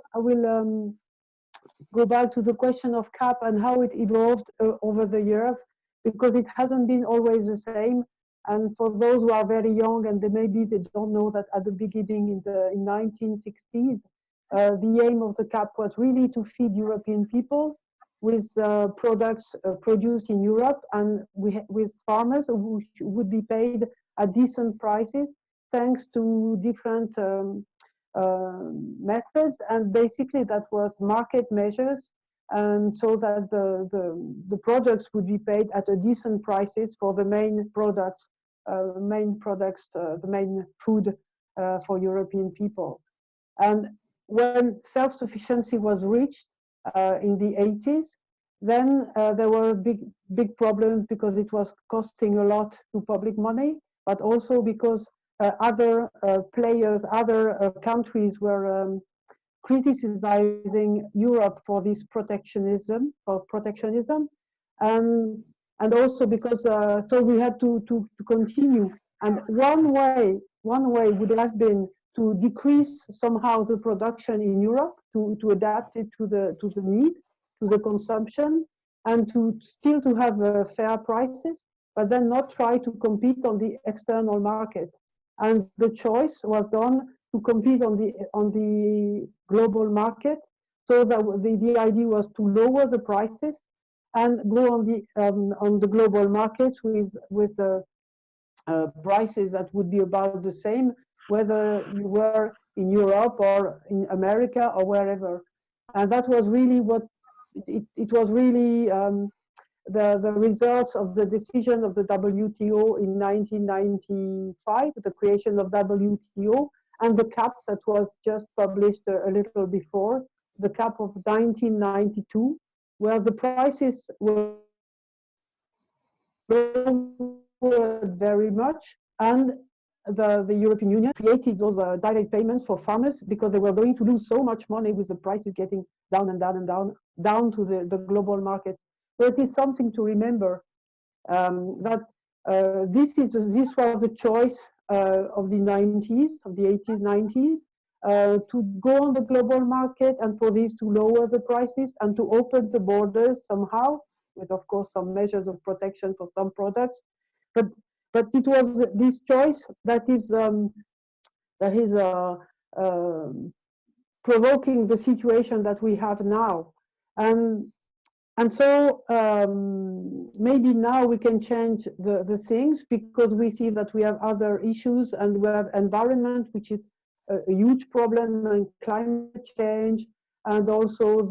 go back to the question of CAP and how it evolved over the years, because it hasn't been always the same. And for those who are very young and maybe they don't know that at the beginning in 1960s, the aim of the CAP was really to feed European people with products produced in Europe, and with farmers who would be paid at decent prices thanks to different methods. And basically that was market measures, and so that the products would be paid at a decent prices for the main products, the main food for European people. And when self-sufficiency was reached in the 80s, then there were big problems, because it was costing a lot to public money, but also because other players, other countries were criticizing Europe for this protectionism, and also because so we had to continue. And one way would have been to decrease somehow the production in Europe, to adapt it to the need, to the consumption, and to still to have fair prices, but then not try to compete on the external market. And the choice was done to compete on the global market. So that the idea was to lower the prices and go on the global markets with prices that would be about the same, whether you were in Europe or in America or wherever. And that was really what it was really the results of the decision of the WTO in 1995, the creation of WTO, and the CAP that was just published a little before, the CAP of 1992, where the prices were lowered very much, and the European Union created those direct payments for farmers because they were going to lose so much money with the prices getting down and down and down to the global market. So it is something to remember that this was the choice of the 90s, of the 80s, 90s, to go on the global market and for this to lower the prices and to open the borders somehow, with of course some measures of protection for some products. But it was this choice that is provoking the situation that we have now. And so maybe now we can change the things because we see that we have other issues and we have environment, which is a huge problem, and climate change, and also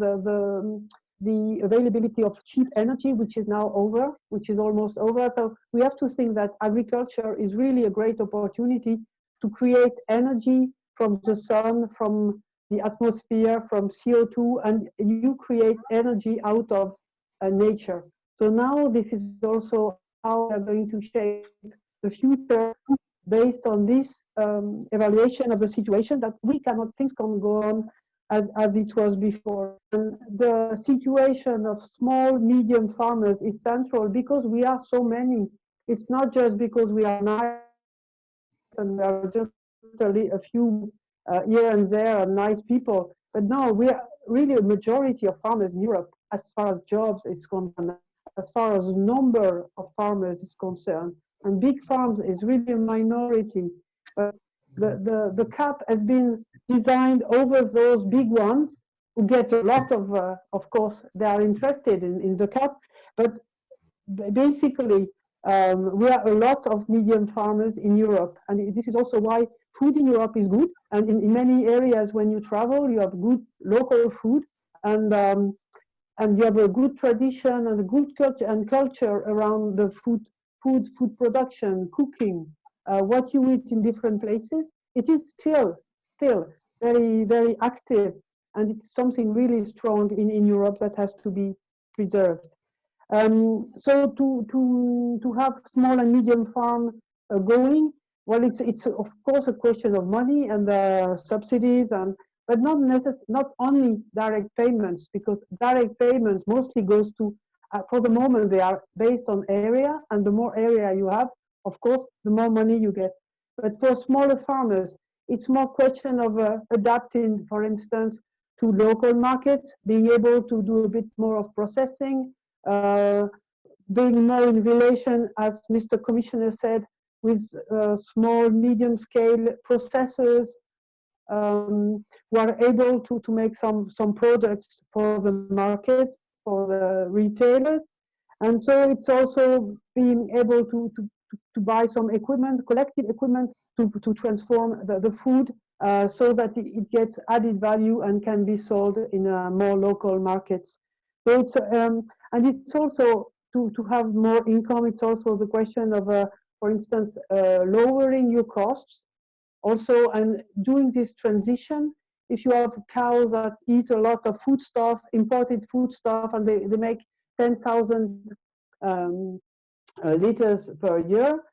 the availability of cheap energy, which is now over, which is almost over. So we have to think that agriculture is really a great opportunity to create energy from the sun, from the atmosphere, from CO2, and you create energy out of nature. So now this is also how we are going to shape the future based on this evaluation of the situation that things can't go on as it was before. And the situation of small, medium farmers is central because we are so many. It's not just because we are nice and there are just a few here and there are nice people, but no, we are really a majority of farmers in Europe as far as jobs is concerned, as far as number of farmers is concerned, and big farms is really a minority. But the CAP has been designed over those big ones who get a lot of course, they are interested in the CAP, but basically we are a lot of medium farmers in Europe, and this is also why food in Europe is good. And in many areas, when you travel, you have good local food, and you have a good tradition and a good culture around the food production, cooking, what you eat in different places. It is still very, very active, and it's something really strong in Europe that has to be preserved. So to have small and medium farm going, well, it's of course a question of money and subsidies, but not only direct payments, because direct payments mostly goes to, for the moment, they are based on area, and the more area you have, of course, the more money you get. But for smaller farmers, it's more question of adapting, for instance, to local markets, being able to do a bit more of processing, being more in relation, as Mr. Commissioner said, with small, medium-scale processors who are able to make some products for the market, for the retailers. And so it's also being able to buy some equipment, collective equipment, to transform the food so that it gets added value and can be sold in more local markets. So it's, and it's also to have more income. It's also the question of, for instance, lowering your costs. Also, and doing this transition, if you have cows that eat a lot of foodstuff, imported foodstuff, and they make 10,000 liters per year,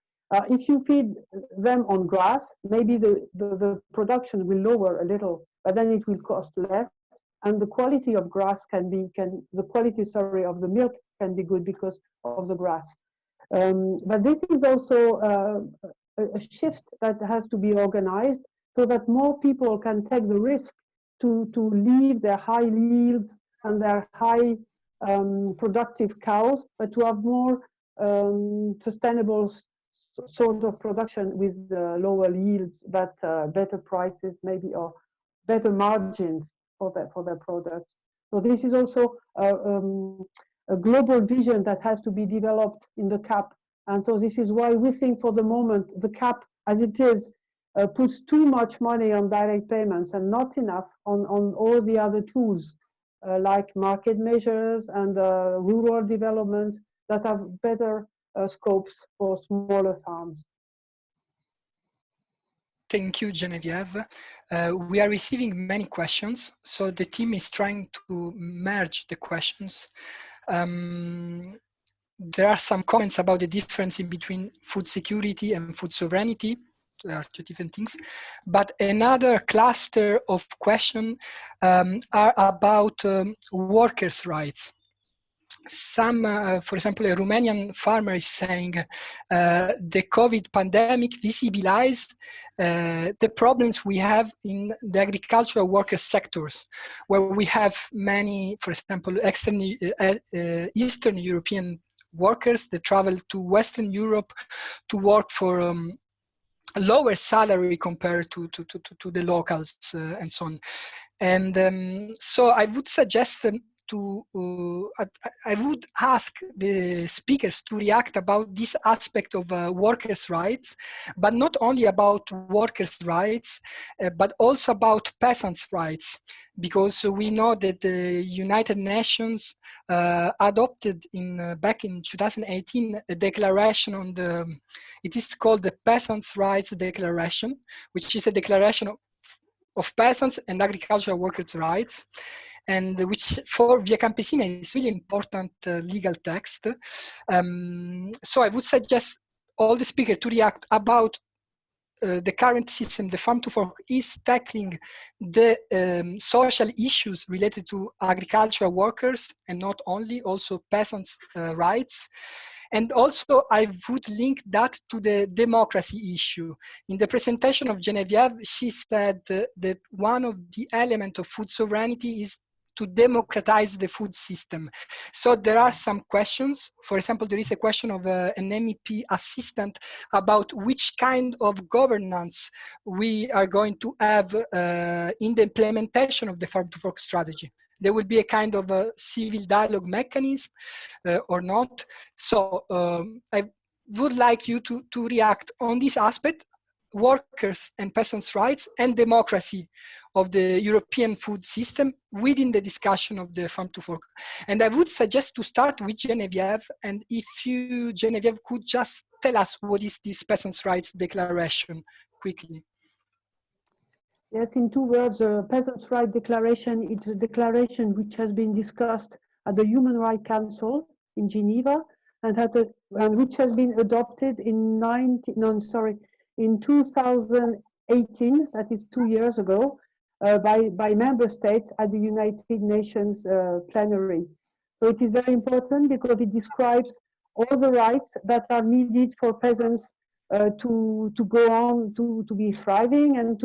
if you feed them on grass, maybe the production will lower a little, but then it will cost less, and the quality of grass the quality of the milk can be good because of the grass. But this is also a shift that has to be organized so that more people can take the risk to leave their high yields and their high productive cows, but to have more sustainable sort of production with lower yields, but better prices maybe, or better margins for their products. So this is also a global vision that has to be developed in the CAP. And so this is why we think for the moment the CAP as it is puts too much money on direct payments and not enough on all the other tools like market measures and rural development that have better scopes for smaller farms. Thank you, Genevieve. We are receiving many questions, so the team is trying to merge the questions. There are some comments about the difference in between food security and food sovereignty. There are two different things. But another cluster of questions are about workers' rights. Some, for example, a Romanian farmer is saying the COVID pandemic visibilized the problems we have in the agricultural worker sectors, where we have many, for example, Eastern European workers that travel to Western Europe to work for a lower salary compared to the locals and so on. And so I would suggest I would ask the speakers to react about this aspect of workers' rights, but not only about workers' rights, but also about peasants' rights, because we know that the United Nations adopted back in 2018 a declaration on it is called the Peasants' Rights Declaration, which is a declaration of peasants and agricultural workers' rights, and which for Via Campesina is really important legal text. So I would suggest all the speakers to react about the current system. The Farm to Fork is tackling the social issues related to agricultural workers, and not only, also peasants' rights. And also, I would link that to the democracy issue. In the presentation of Genevieve, she said that one of the elements of food sovereignty is to democratize the food system. So there are some questions. For example, there is a question of an MEP assistant about which kind of governance we are going to have in the implementation of the Farm to Fork strategy. There will be a kind of a civil dialogue mechanism or not. So I would like you to react on this aspect, workers and peasants' rights and democracy of the European food system within the discussion of the Farm to Fork. And I would suggest to start with Genevieve, and if you, Genevieve, could just tell us what is this Peasants' Rights Declaration quickly. Yes, in 2 words, the Peasants' Rights Declaration, it's a declaration which has been discussed at the Human Rights Council in Geneva, and which has been adopted in 2018, that is 2 years ago, by member states at the United Nations plenary. So it is very important because it describes all the rights that are needed for peasants to go on to be thriving, and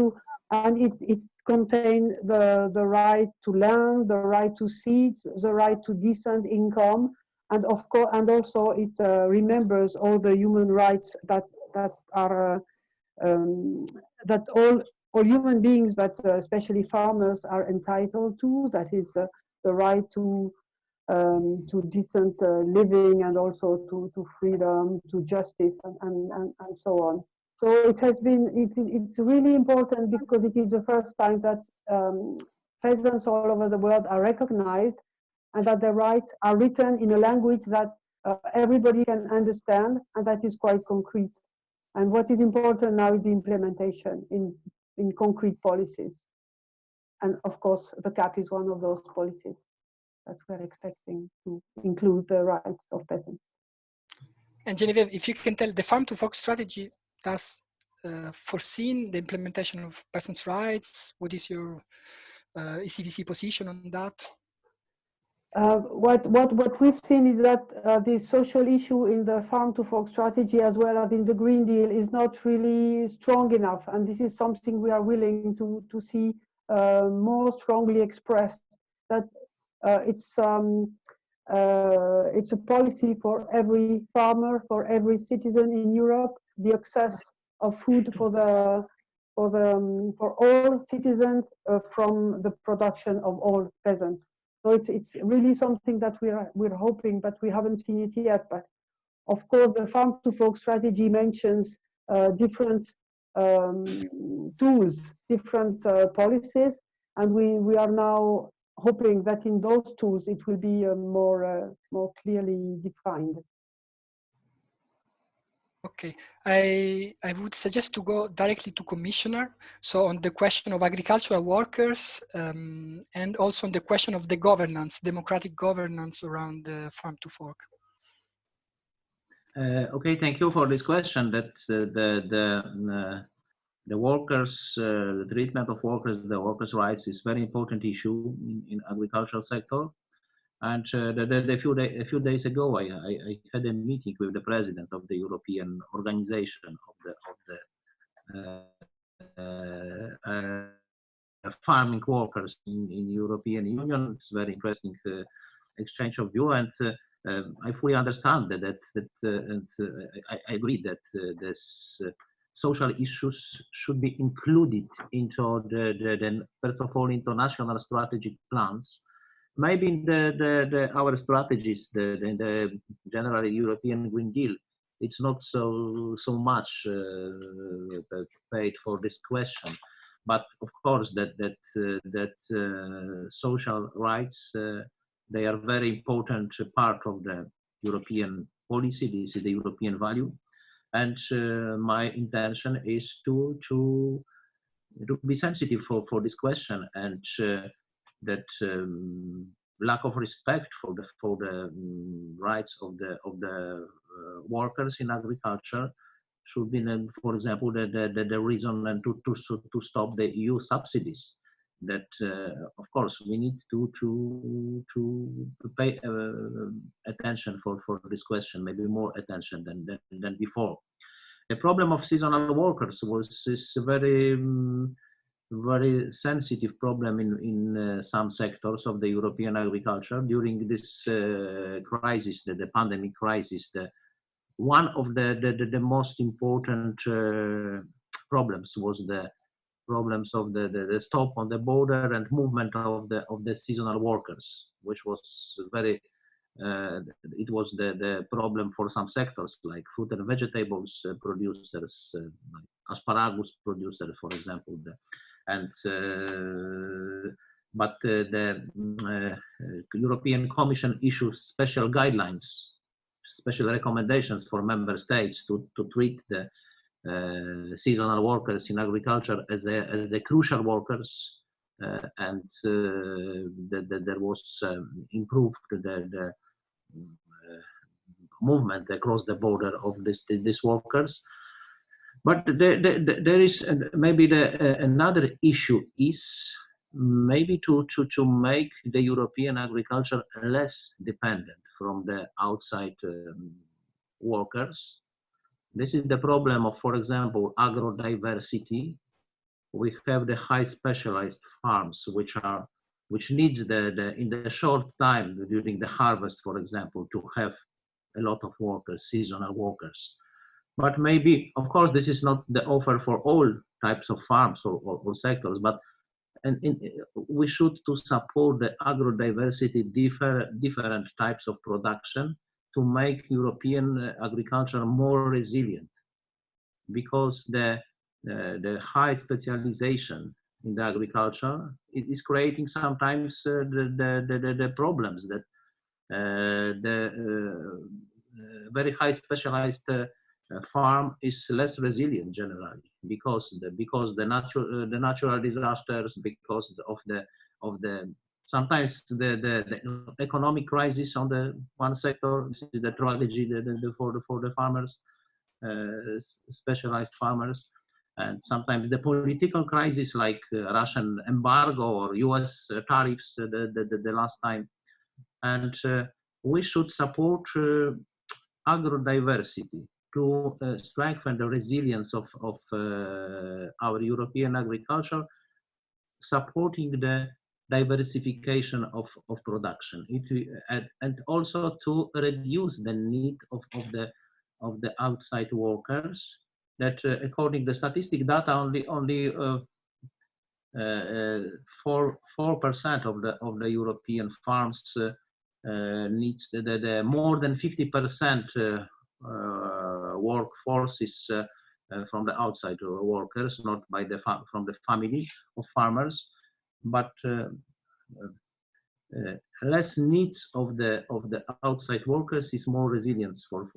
it contains the right to land, the right to seeds, the right to decent income, and of course, and also it remembers all the human rights that are that all human beings, but especially farmers, are entitled to. That is the right to decent living, and also to freedom, to justice, and so on. So it has been, it's really important because it is the first time that peasants all over the world are recognized, and that their rights are written in a language that everybody can understand, and that is quite concrete. And what is important now is the implementation in concrete policies. And of course, the CAP is one of those policies that we're expecting to include the rights of peasants. And Genevieve, if you can tell, the Farm to Fork strategy does foreseen the implementation of peasants' rights. What is your ECVC position on that? What we've seen is that the social issue in the Farm to Fork strategy, as well as in the Green Deal, is not really strong enough, and this is something we are willing to see more strongly expressed. That it's a policy for every farmer, for every citizen in Europe, the access of food for all citizens from the production of all peasants. So it's really something that we're hoping, but we haven't seen it yet. But of course, the Farm to Fork strategy mentions different tools, different policies, and we are now hoping that in those tools it will be more clearly defined. Okay, I would suggest to go directly to Commissioner. So on the question of agricultural workers and also on the question of the governance, democratic governance around the farm to fork. Okay, thank you for this question. That's the workers, the treatment of workers, the workers' rights is very important issue in agricultural sector. And a few days ago, I had a meeting with the president of the European Organization of the farming workers in European Union. It's very interesting exchange of view, and I fully understand that and I agree that this social issues should be included into the first of all into national strategic plans. Maybe in our strategies, the general European Green Deal, it's not so much paid for this question, but of course that social rights they are very important part of the European policy. This is the European value, and my intention is to be sensitive for this question, and that lack of respect for the rights of the workers in agriculture should be then, for example, the reason and to stop the EU subsidies. That of course we need to pay attention for this question, maybe more attention than before. The problem of seasonal workers is a very sensitive problem in some sectors of the European agriculture during this crisis, the pandemic crisis. One of the most important problems was the problems of the stop on the border and movement of the seasonal workers, which was very it was the problem for some sectors like fruit and vegetables producers, like asparagus producers, for example, but the European Commission issues special guidelines, special recommendations for member states to treat the seasonal workers in agriculture as a crucial workers, and there was improved the movement across the border of these workers. But there is maybe another issue is maybe to make the European agriculture less dependent from the outside workers. This is the problem of, for example, agrodiversity. We have the high specialized farms which needs in the short time during the harvest, for example, to have a lot of workers, seasonal workers. But maybe, of course, this is not the offer for all types of farms or sectors, but we should to support the agrodiversity, different types of production to make European agriculture more resilient, because the high specialization in the agriculture is creating sometimes the problems that the very high specialized farm is less resilient generally because the natural disasters, because of the sometimes the economic crisis on the one sector. This is the tragedy for the farmers, specialized farmers, and sometimes the political crisis like Russian embargo or US tariffs the last time. And we should support agrodiversity to strengthen the resilience of our European agriculture, supporting the diversification of production, and also to reduce the need of the outside workers. That according to the statistic data, only 4% of the European farms needs the more than 50% workforce is from the outside workers, not by from the family of farmers. But less needs of the outside workers is more resilience for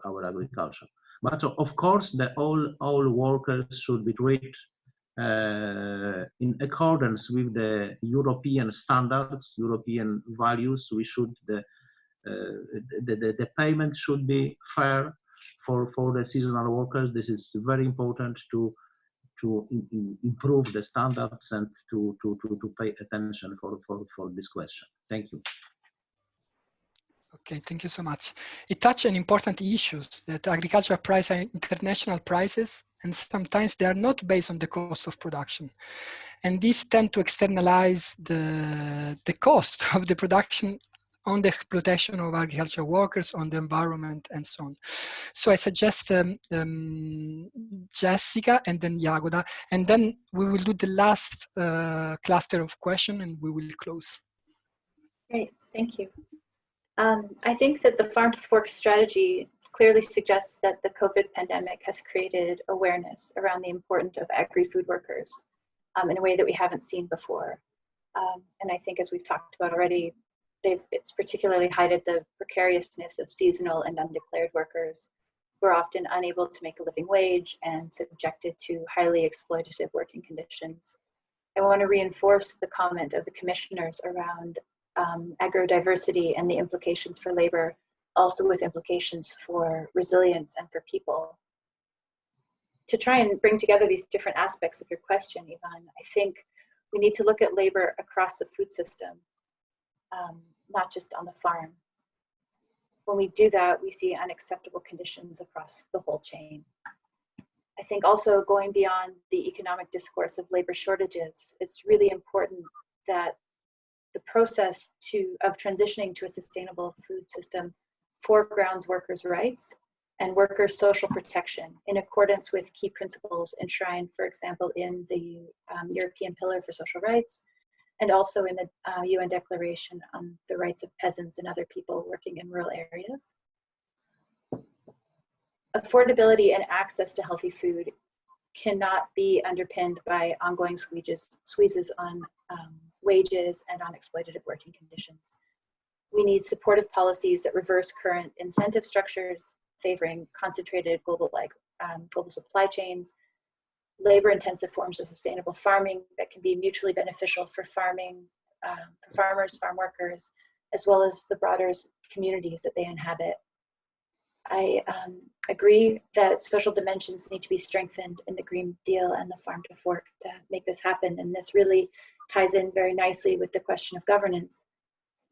our agriculture. But of course, all workers should be treated in accordance with the European standards, European values. We should the payment should be fair for the seasonal workers. This is very important to improve the standards and to pay attention for this question. Thank you. Okay, thank you so much. It touched on important issues that agricultural prices are international prices, and sometimes they are not based on the cost of production. And these tend to externalize the cost of the production on the exploitation of agricultural workers, on the environment, and so on. So I suggest Jessica and then Jagoda, and then we will do the last cluster of questions and we will close. Great, thank you. I think that the farm to fork strategy clearly suggests that the COVID pandemic has created awareness around the importance of agri-food workers in a way that we haven't seen before. And I think, as we've talked about already, it's particularly highlighted the precariousness of seasonal and undeclared workers who are often unable to make a living wage and subjected to highly exploitative working conditions. I want to reinforce the comment of the commissioners around agrodiversity and the implications for labor, also with implications for resilience and for people. To try and bring together these different aspects of your question, Ivan, I think we need to look at labor across the food system, not just on the farm. When we do that, we see unacceptable conditions across the whole chain. I think also going beyond the economic discourse of labor shortages, it's really important that the process of transitioning to a sustainable food system foregrounds workers' rights and workers' social protection in accordance with key principles enshrined, for example, in the European Pillar for Social Rights, and also in the UN Declaration on the Rights of Peasants and Other People Working in Rural Areas. Affordability and access to healthy food cannot be underpinned by ongoing squeezes on wages and on exploitative working conditions. We need supportive policies that reverse current incentive structures favoring concentrated global supply chains, labor-intensive forms of sustainable farming that can be mutually beneficial for farmers, farm workers, as well as the broader communities that they inhabit. I agree that social dimensions need to be strengthened in the Green Deal and the Farm to Fork to make this happen, and this really ties in very nicely with the question of governance.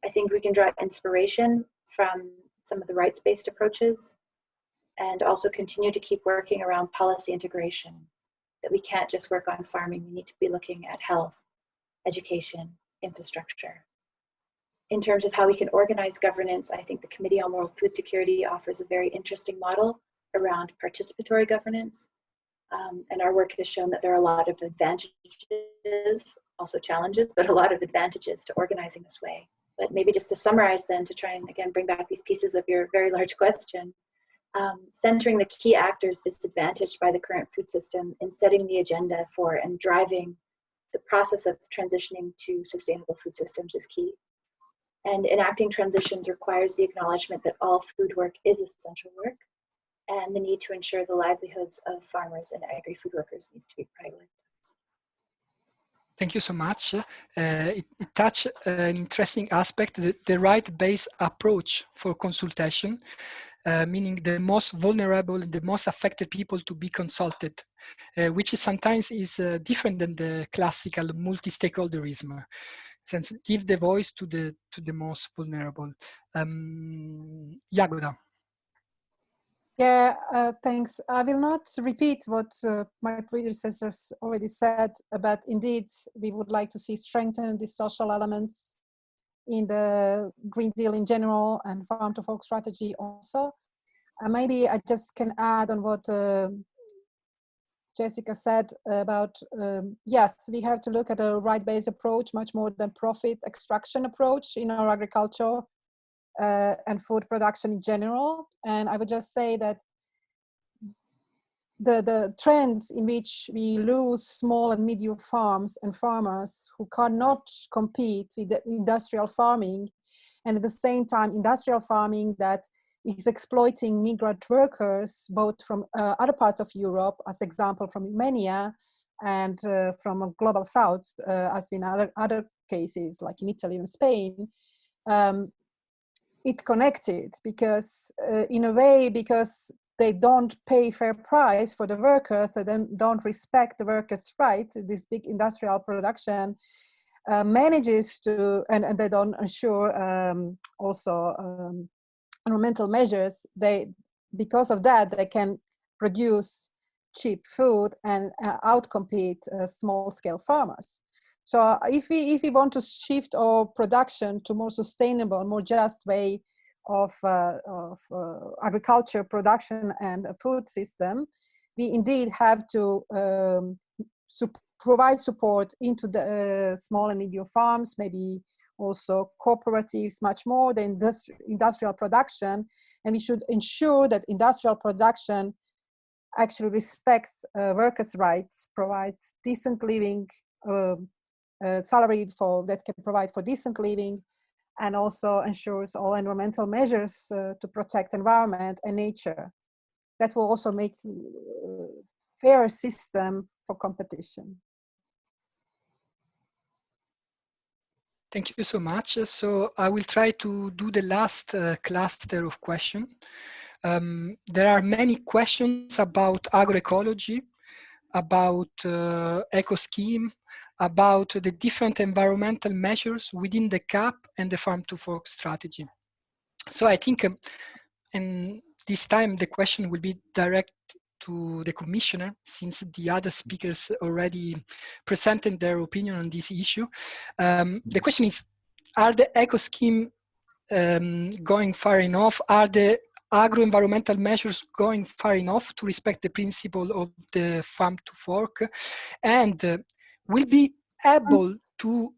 I think we can draw inspiration from some of the rights-based approaches and also continue to keep working around policy integration, that we can't just work on farming, we need to be looking at health, education, infrastructure. In terms of how we can organize governance, I think the Committee on World Food Security offers a very interesting model around participatory governance. And our work has shown that there are a lot of advantages, also challenges, but a lot of advantages to organizing this way. But maybe just to summarize then, to try and again bring back these pieces of your very large question, centering the key actors disadvantaged by the current food system and setting the agenda for and driving the process of transitioning to sustainable food systems is key. And enacting transitions requires the acknowledgement that all food work is essential work, and the need to ensure the livelihoods of farmers and agri-food workers needs to be prioritized. Thank you so much. It touched an interesting aspect, the right-based approach for consultation, meaning the most vulnerable and the most affected people to be consulted, which is sometimes different than the classical multi-stakeholderism. Since give the voice to the most vulnerable. Jagoda. Yeah, thanks. I will not repeat what my predecessors already said, but indeed, we would like to see strengthen the social elements in the Green Deal in general and Farm to Fork strategy also. And maybe I just can add on what Jessica said about, yes, we have to look at a right-based approach much more than profit extraction approach in our agriculture and food production in general. And I would just say that the trends in which we lose small and medium farms and farmers who cannot compete with the industrial farming, and at the same time industrial farming that is exploiting migrant workers both from other parts of Europe, as example from Romania, and from a global south, as in other cases like in Italy and Spain. It's connected because in a way, because they don't pay fair price for the workers, they then don't respect the workers' rights. This big industrial production manages to, and they don't ensure also environmental measures. Because of that, they can produce cheap food and outcompete small-scale farmers. So if we want to shift our production to more sustainable, more just way of agriculture production and a food system, we indeed have to provide support into the small and medium farms, maybe also cooperatives, much more than industrial production. And we should ensure that industrial production actually respects workers' rights, provides decent living, salary that can provide for decent living, and also ensures all environmental measures to protect environment and nature. That will also make a fairer system for competition. Thank you so much. So I will try to do the last cluster of questions. There are many questions about agroecology, about eco-scheme, about the different environmental measures within the CAP and the farm-to-fork strategy. So I think, and this time the question will be direct to the Commissioner, since the other speakers already presented their opinion on this issue. The question is, are the eco-scheme going far enough? Are the agro-environmental measures going far enough to respect the principle of the farm to fork, and will be able to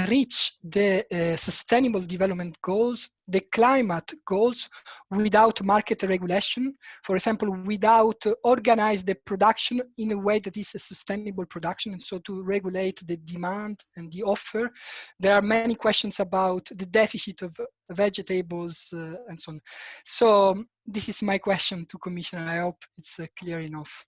reach the sustainable development goals, the climate goals, without market regulation? For example, without organize the production in a way that is a sustainable production, and so to regulate the demand and the offer. There are many questions about the deficit of vegetables and so on. So this is my question to Commissioner. I hope it's clear enough.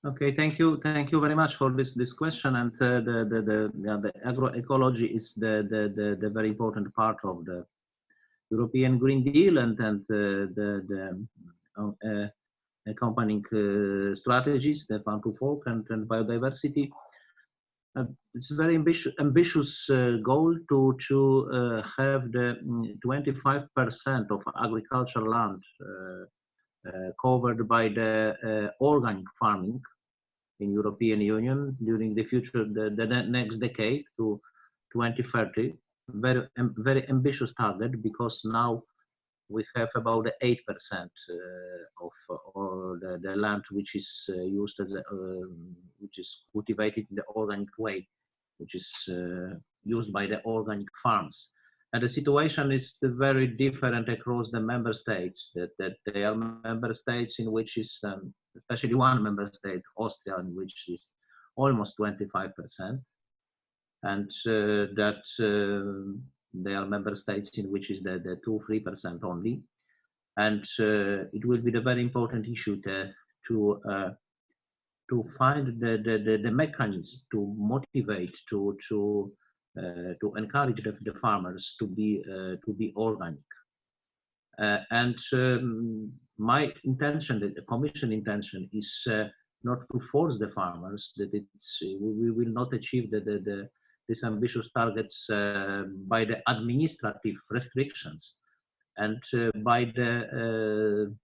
Okay, thank you very much for this question. And the agroecology is the very important part of the European Green Deal and the accompanying strategies, the farm to fork and biodiversity. It's a very ambitious goal to have the 25% of agricultural land covered by the organic farming in European Union during the future, the next decade to 2030. Very ambitious target, because now we have about 8% of the land which is used as which is cultivated in the organic way, which is used by the organic farms. And the situation is very different across the member states. That there are member states in which is, especially one member state, Austria, in which is almost 25%, and that there are member states in which is the 2-3% only. And it will be the very important issue to find the mechanism to motivate, to encourage the farmers to be organic. And my intention, the Commission intention, is not to force the farmers. That we will not achieve these ambitious targets by the administrative restrictions, and by the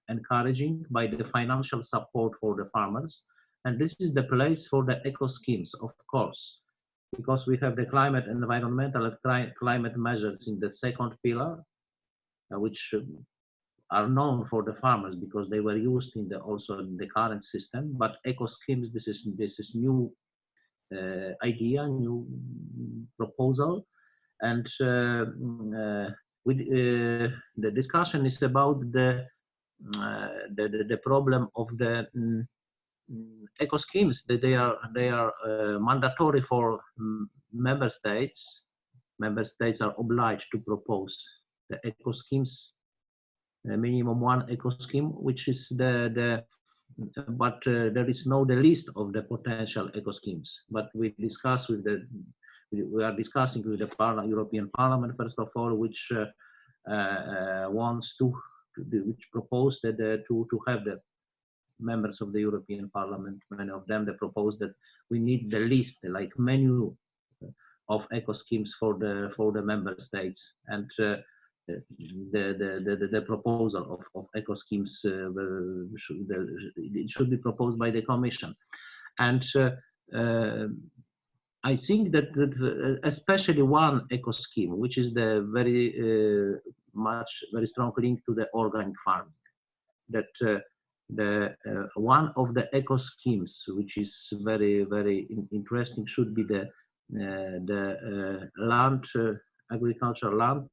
encouraging, by the financial support for the farmers. And this is the place for the eco schemes, of course, because we have the climate, environmental and climate measures in the second pillar, which are known for the farmers because they were used in also in the current system. But eco schemes, this is new idea, new proposal, and the discussion is about the the problem of the eco schemes. That they are mandatory for member states. Member states are obliged to propose the eco schemes, minimum one eco scheme, which is but there is no the list of the potential eco schemes. But we discuss with we are discussing with the European Parliament first of all, which wants which proposed that to have the members of the European Parliament, many of them, they propose that we need the list, like menu of eco schemes for the member states, and the proposal of eco schemes it should be proposed by the Commission. And I think that especially one eco scheme, which is the very strong link to the organic farming, that one of the eco schemes which is very interesting should be the land, agricultural land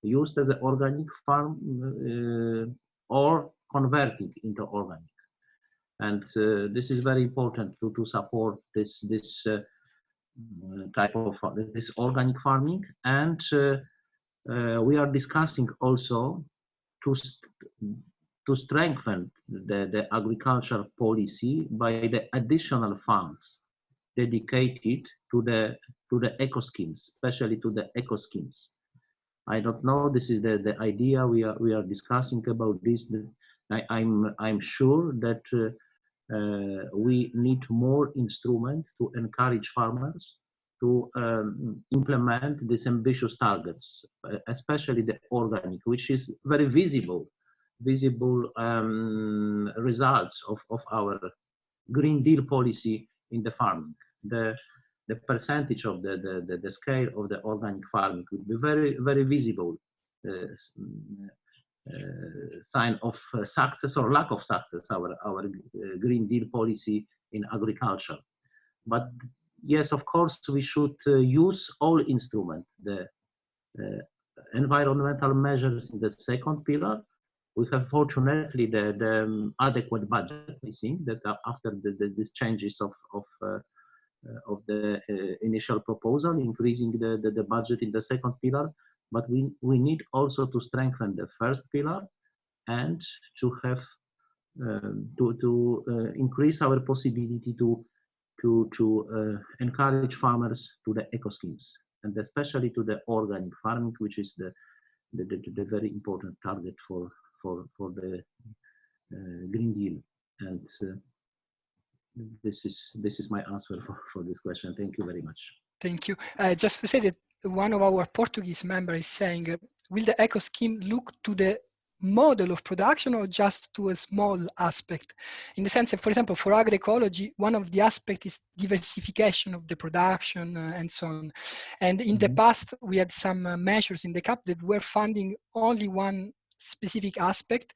used as an organic farm or converting into organic. And this is very important to support this type of this organic farming. And we are discussing also to strengthen the agricultural policy by the additional funds dedicated to the eco schemes, especially to the eco schemes. I don't know. This is the idea we are discussing about this. I'm sure that we need more instruments to encourage farmers to implement these ambitious targets, especially the organic, which is very visible results of our Green Deal policy in the farming. The percentage of the scale of the organic farming would be very visible sign of success or lack of success, our Green Deal policy in agriculture. But yes, of course, we should use all instruments, the environmental measures in the second pillar. We have fortunately the adequate budget. We think that after these changes of the initial proposal, increasing the budget in the second pillar, but we need also to strengthen the first pillar and to have to increase our possibility to encourage farmers to the eco schemes, and especially to the organic farming, which is the very important target for the Green Deal. And this is my answer for this question. Thank you very much. Thank you. Just to say that one of our Portuguese members is saying, will the eco scheme look to the model of production or just to a small aspect? In the sense that, for example, for agroecology, one of the aspects is diversification of the production and so on. And in the past, we had some measures in the CAP that were funding only one specific aspect.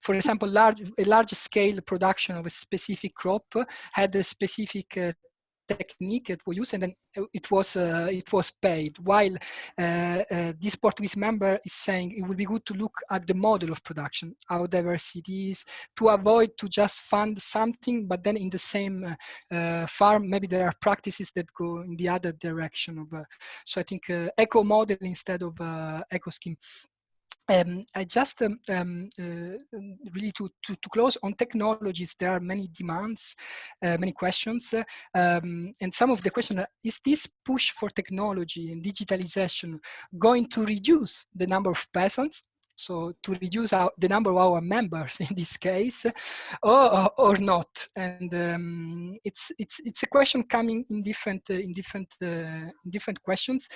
For example, a large scale production of a specific crop had a specific technique that we use, and then it was paid. While this Portuguese member is saying it would be good to look at the model of production, how diverse it is, to avoid to just fund something, but then in the same farm, maybe there are practices that go in the other direction of. So I think eco model instead of eco scheme. I just really to close on technologies, there are many demands, many questions, and some of the questions are, is this push for technology and digitalization going to reduce the number of peasants? So to reduce the number of our members in this case, or not? And it's a question coming in different questions.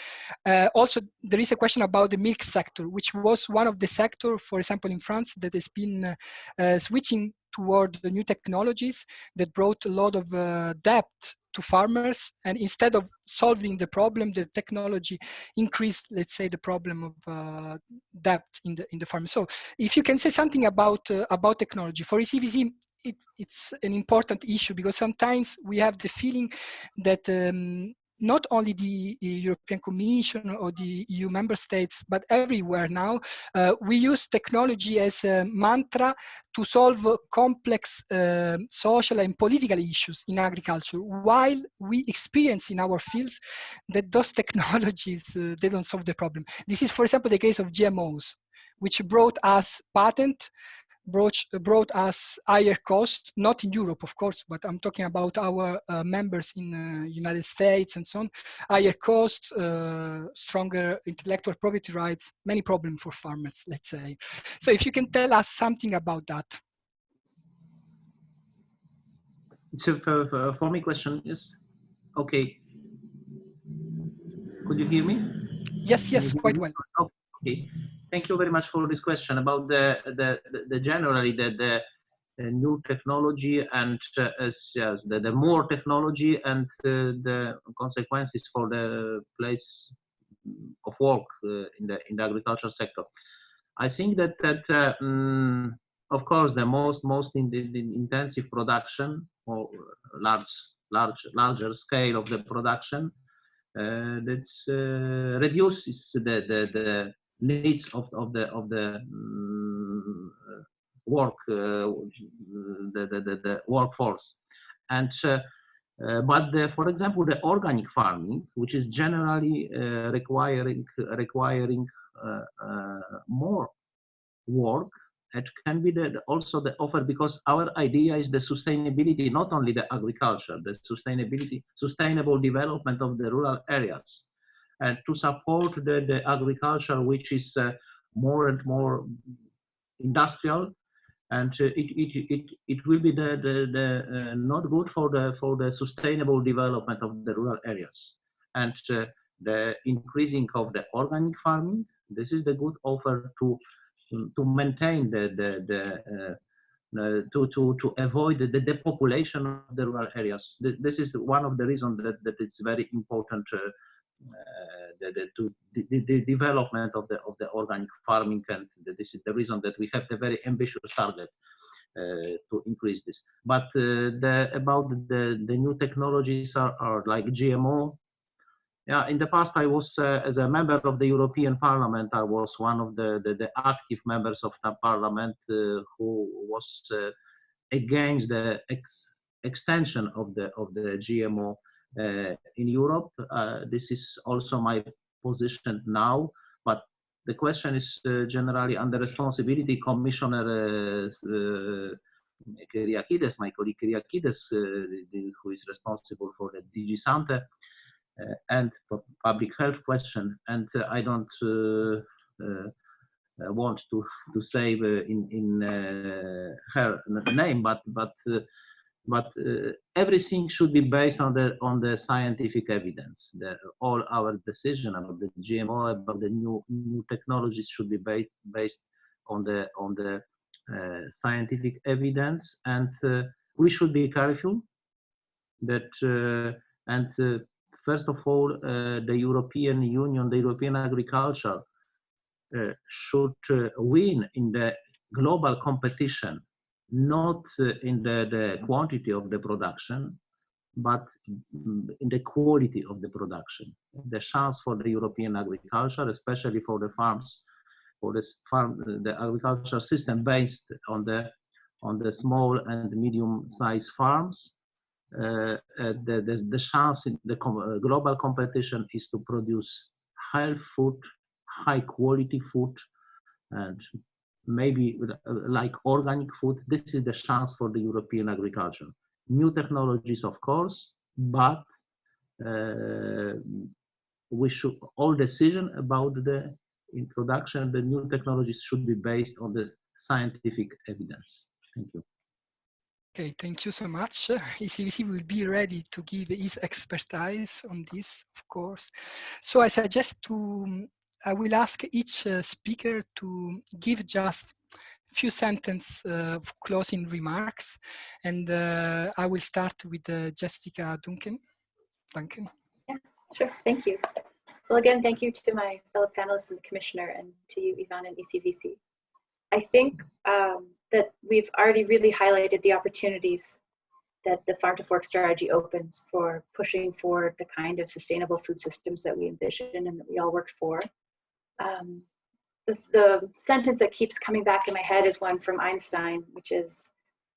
Also, there is a question about the milk sector, which was one of the sectors, for example, in France, that has been switching toward the new technologies that brought a lot of debt to farmers, and instead of solving the problem, the technology increased, let's say, the problem of debt in the farm. So, if you can say something about technology for ECVC, it's an important issue, because sometimes we have the feeling that not only the European Commission or the EU member states, but everywhere now, we use technology as a mantra to solve complex social and political issues in agriculture, while we experience in our fields that those technologies, they don't solve the problem. This is, for example, the case of GMOs, which brought us patent, brought us higher costs, not in Europe, of course, but I'm talking about our members in the United States and so on, higher costs, stronger intellectual property rights, many problems for farmers, let's say. So if you can tell us something about that. So for me, question is, okay, could you hear me? Yes, quite well. Okay, thank you very much for this question about the generally the new technology and yes, the more technology and the consequences for the place of work in the agriculture sector. I think that of course the most in the intensive production or larger scale of the production that's reduces the needs of the work the workforce, and but for example the organic farming, which is generally requiring more work, it can be also the offer, because our idea is the sustainability, not only the agriculture, the sustainable development of the rural areas, and to support the agriculture which is more and more industrial, and it will be not good for the sustainable development of the rural areas, and the increasing of the organic farming. This is the good offer to maintain to avoid the depopulation of the rural areas. This is one of the reasons that it's very important the development of the organic farming, and this is the reason that we have the very ambitious target to increase this. But about the new technologies are like GMO. Yeah, in the past I was, as a member of the European Parliament, I was one of the active members of the Parliament who was against the extension of the GMO in Europe. This is also my position now, but the question is generally under responsibility. Commissioner Kyriakides, my colleague Kyriakides, who is responsible for the DG Sante and public health question, and I don't want to say in her name, but everything should be based on the scientific evidence. All our decision about the GMO, about the new technologies, should be based on the scientific evidence, and we should be careful that first of all, the European Union, the European agriculture should win in the global competition, not in the quantity of the production, but in the quality of the production. The chance for the European agriculture, especially for the farms, for the agriculture system based on the small and medium-sized farms, the chance in the global competition is to produce healthy food, high quality food, and maybe like organic food. This is the chance for the European agriculture. New technologies, of course, but we should, all decision about the introduction, the new technologies should be based on the scientific evidence. Thank you. Okay, thank you so much. ECVC will be ready to give its expertise on this, of course. So I suggest I will ask each speaker to give just a few sentences of closing remarks. And I will start with Jessica Duncan. Yeah, sure, thank you. Well, again, thank you to my fellow panelists and the Commissioner, and to you, Ivan and ECVC. I think that we've already really highlighted the opportunities that the farm to fork strategy opens for pushing forward the kind of sustainable food systems that we envision and that we all work for. The sentence that keeps coming back in my head is one from Einstein, which is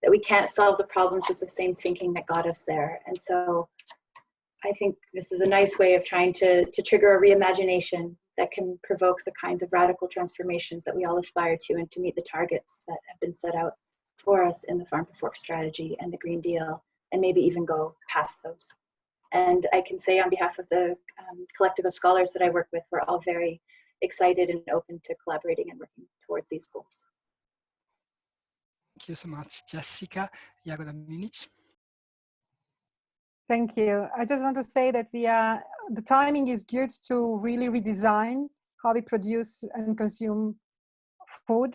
that we can't solve the problems with the same thinking that got us there. And so I think this is a nice way of trying to trigger a reimagination that can provoke the kinds of radical transformations that we all aspire to, and to meet the targets that have been set out for us in the Farm to Fork strategy and the Green Deal, and maybe even go past those. And I can say on behalf of the collective of scholars that I work with, we're all very excited and open to collaborating and working towards these goals. Thank you so much, Jessica. Jagoda Munich. Thank you. I just want to say that the timing is good to really redesign how we produce and consume food,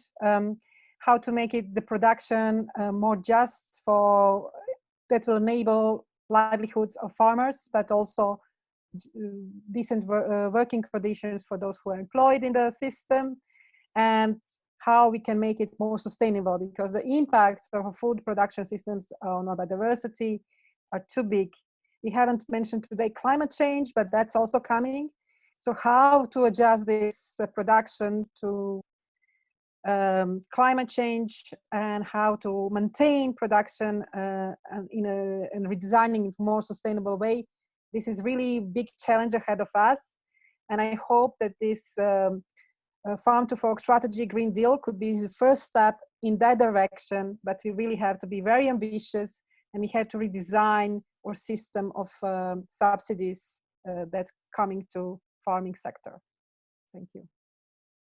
how to make it the production more just that will enable livelihoods of farmers, but also decent working conditions for those who are employed in the system, and how we can make it more sustainable, because the impacts of food production systems on biodiversity are too big. We haven't mentioned today climate change, but that's also coming. So how to adjust this production to climate change, and how to maintain production in redesigning in a more sustainable way. This is really a big challenge ahead of us. And I hope that this Farm to Fork strategy, Green Deal, could be the first step in that direction, but we really have to be very ambitious, and we have to redesign our system of subsidies that's coming to farming sector. Thank you.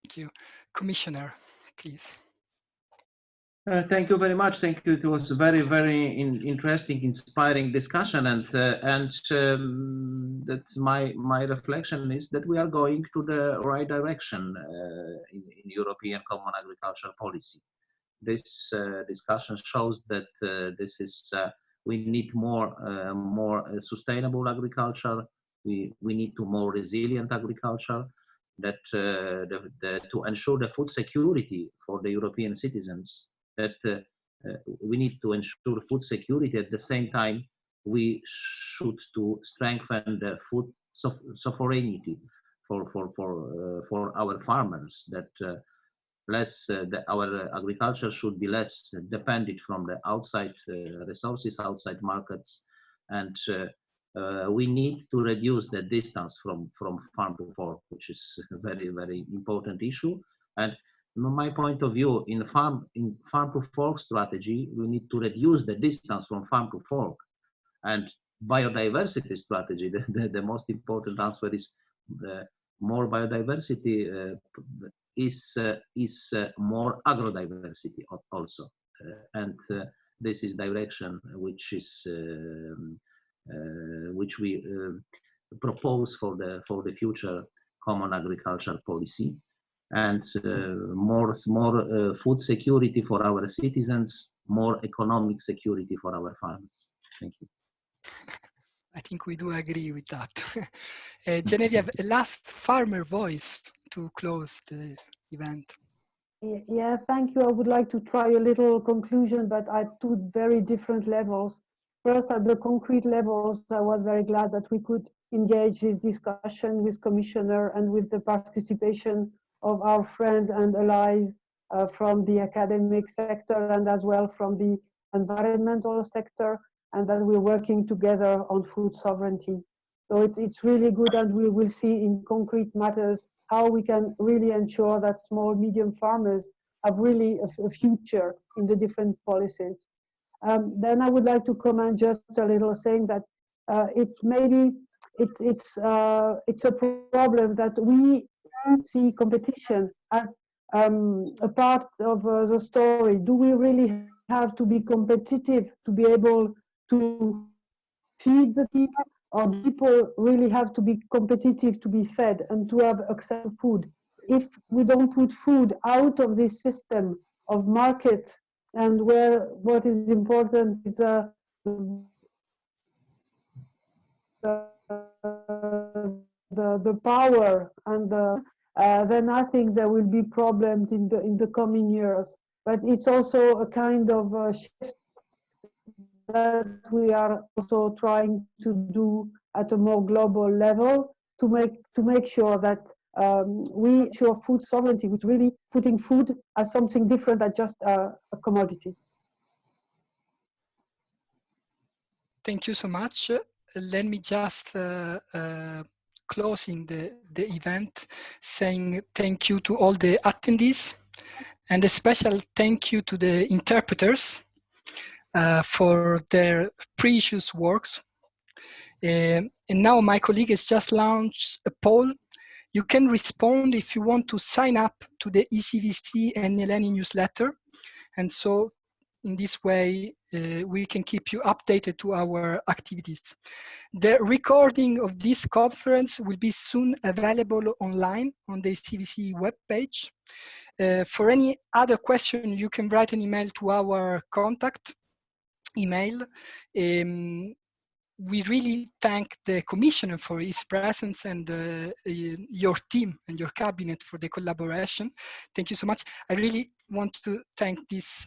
Thank you. Commissioner, please. Thank you very much. Thank you. It was a very, very interesting, inspiring discussion, and that's my reflection is that we are going to the right direction in European Common Agricultural Policy. This discussion shows that this is we need more sustainable agriculture. We need to more resilient agriculture. That to ensure the food security for the European citizens. That we need to ensure food security. At the same time, we should to strengthen the food sovereignty for our farmers. That our agriculture should be less dependent from the outside resources, outside markets, and we need to reduce the distance from farm to fork, which is a very, very important issue. And from my point of view, in farm to fork strategy, we need to reduce the distance from farm to fork. And biodiversity strategy, the most important answer is more biodiversity is more agrodiversity also, and this is direction which we propose for the future common agricultural policy. And more food security for our citizens, more economic security for our farmers. Thank you. I think we do agree with that. Genevieve, a last farmer voice to close the event. Yeah, thank you. I would like to try a little conclusion, but at two very different levels. First, at the concrete levels, I was very glad that we could engage this discussion with Commissioner and with the participation of our friends and allies from the academic sector and as well from the environmental sector, and that we're working together on food sovereignty. So it's really good, and we will see in concrete matters how we can really ensure that small, medium farmers have really a future in the different policies. Then I would like to comment just a little, saying that it's a problem that we see competition as a part of the story. Do we really have to be competitive to be able to feed the people, or people really have to be competitive to be fed and to have access to food? If we don't put food out of this system of market, and where what is important is the power, and then I think there will be problems in the coming years. But it's also a kind of shift that we are also trying to do at a more global level to make sure that we ensure food sovereignty, with really putting food as something different than just a commodity. Thank you so much. Let me just closing the event saying thank you to all the attendees, and a special thank you to the interpreters for their precious works. And now my colleague has just launched a poll. You can respond if you want to sign up to the ECVC and Neleni newsletter. And so in this way, we can keep you updated to our activities. The recording of this conference will be soon available online on the ECVC webpage. For any other question, you can write an email to our contact email. We really thank the Commissioner for his presence and your team and your cabinet for the collaboration. Thank you so much. I really want to thank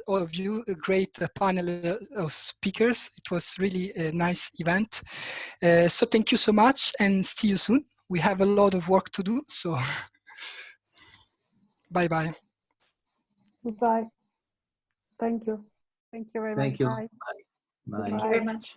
all of you, a great panel of speakers. It was really a nice event. So thank you so much and see you soon. We have a lot of work to do, so bye-bye. Goodbye. Thank you. Thank you very much. Thank you. Bye. Bye. Thank you very much.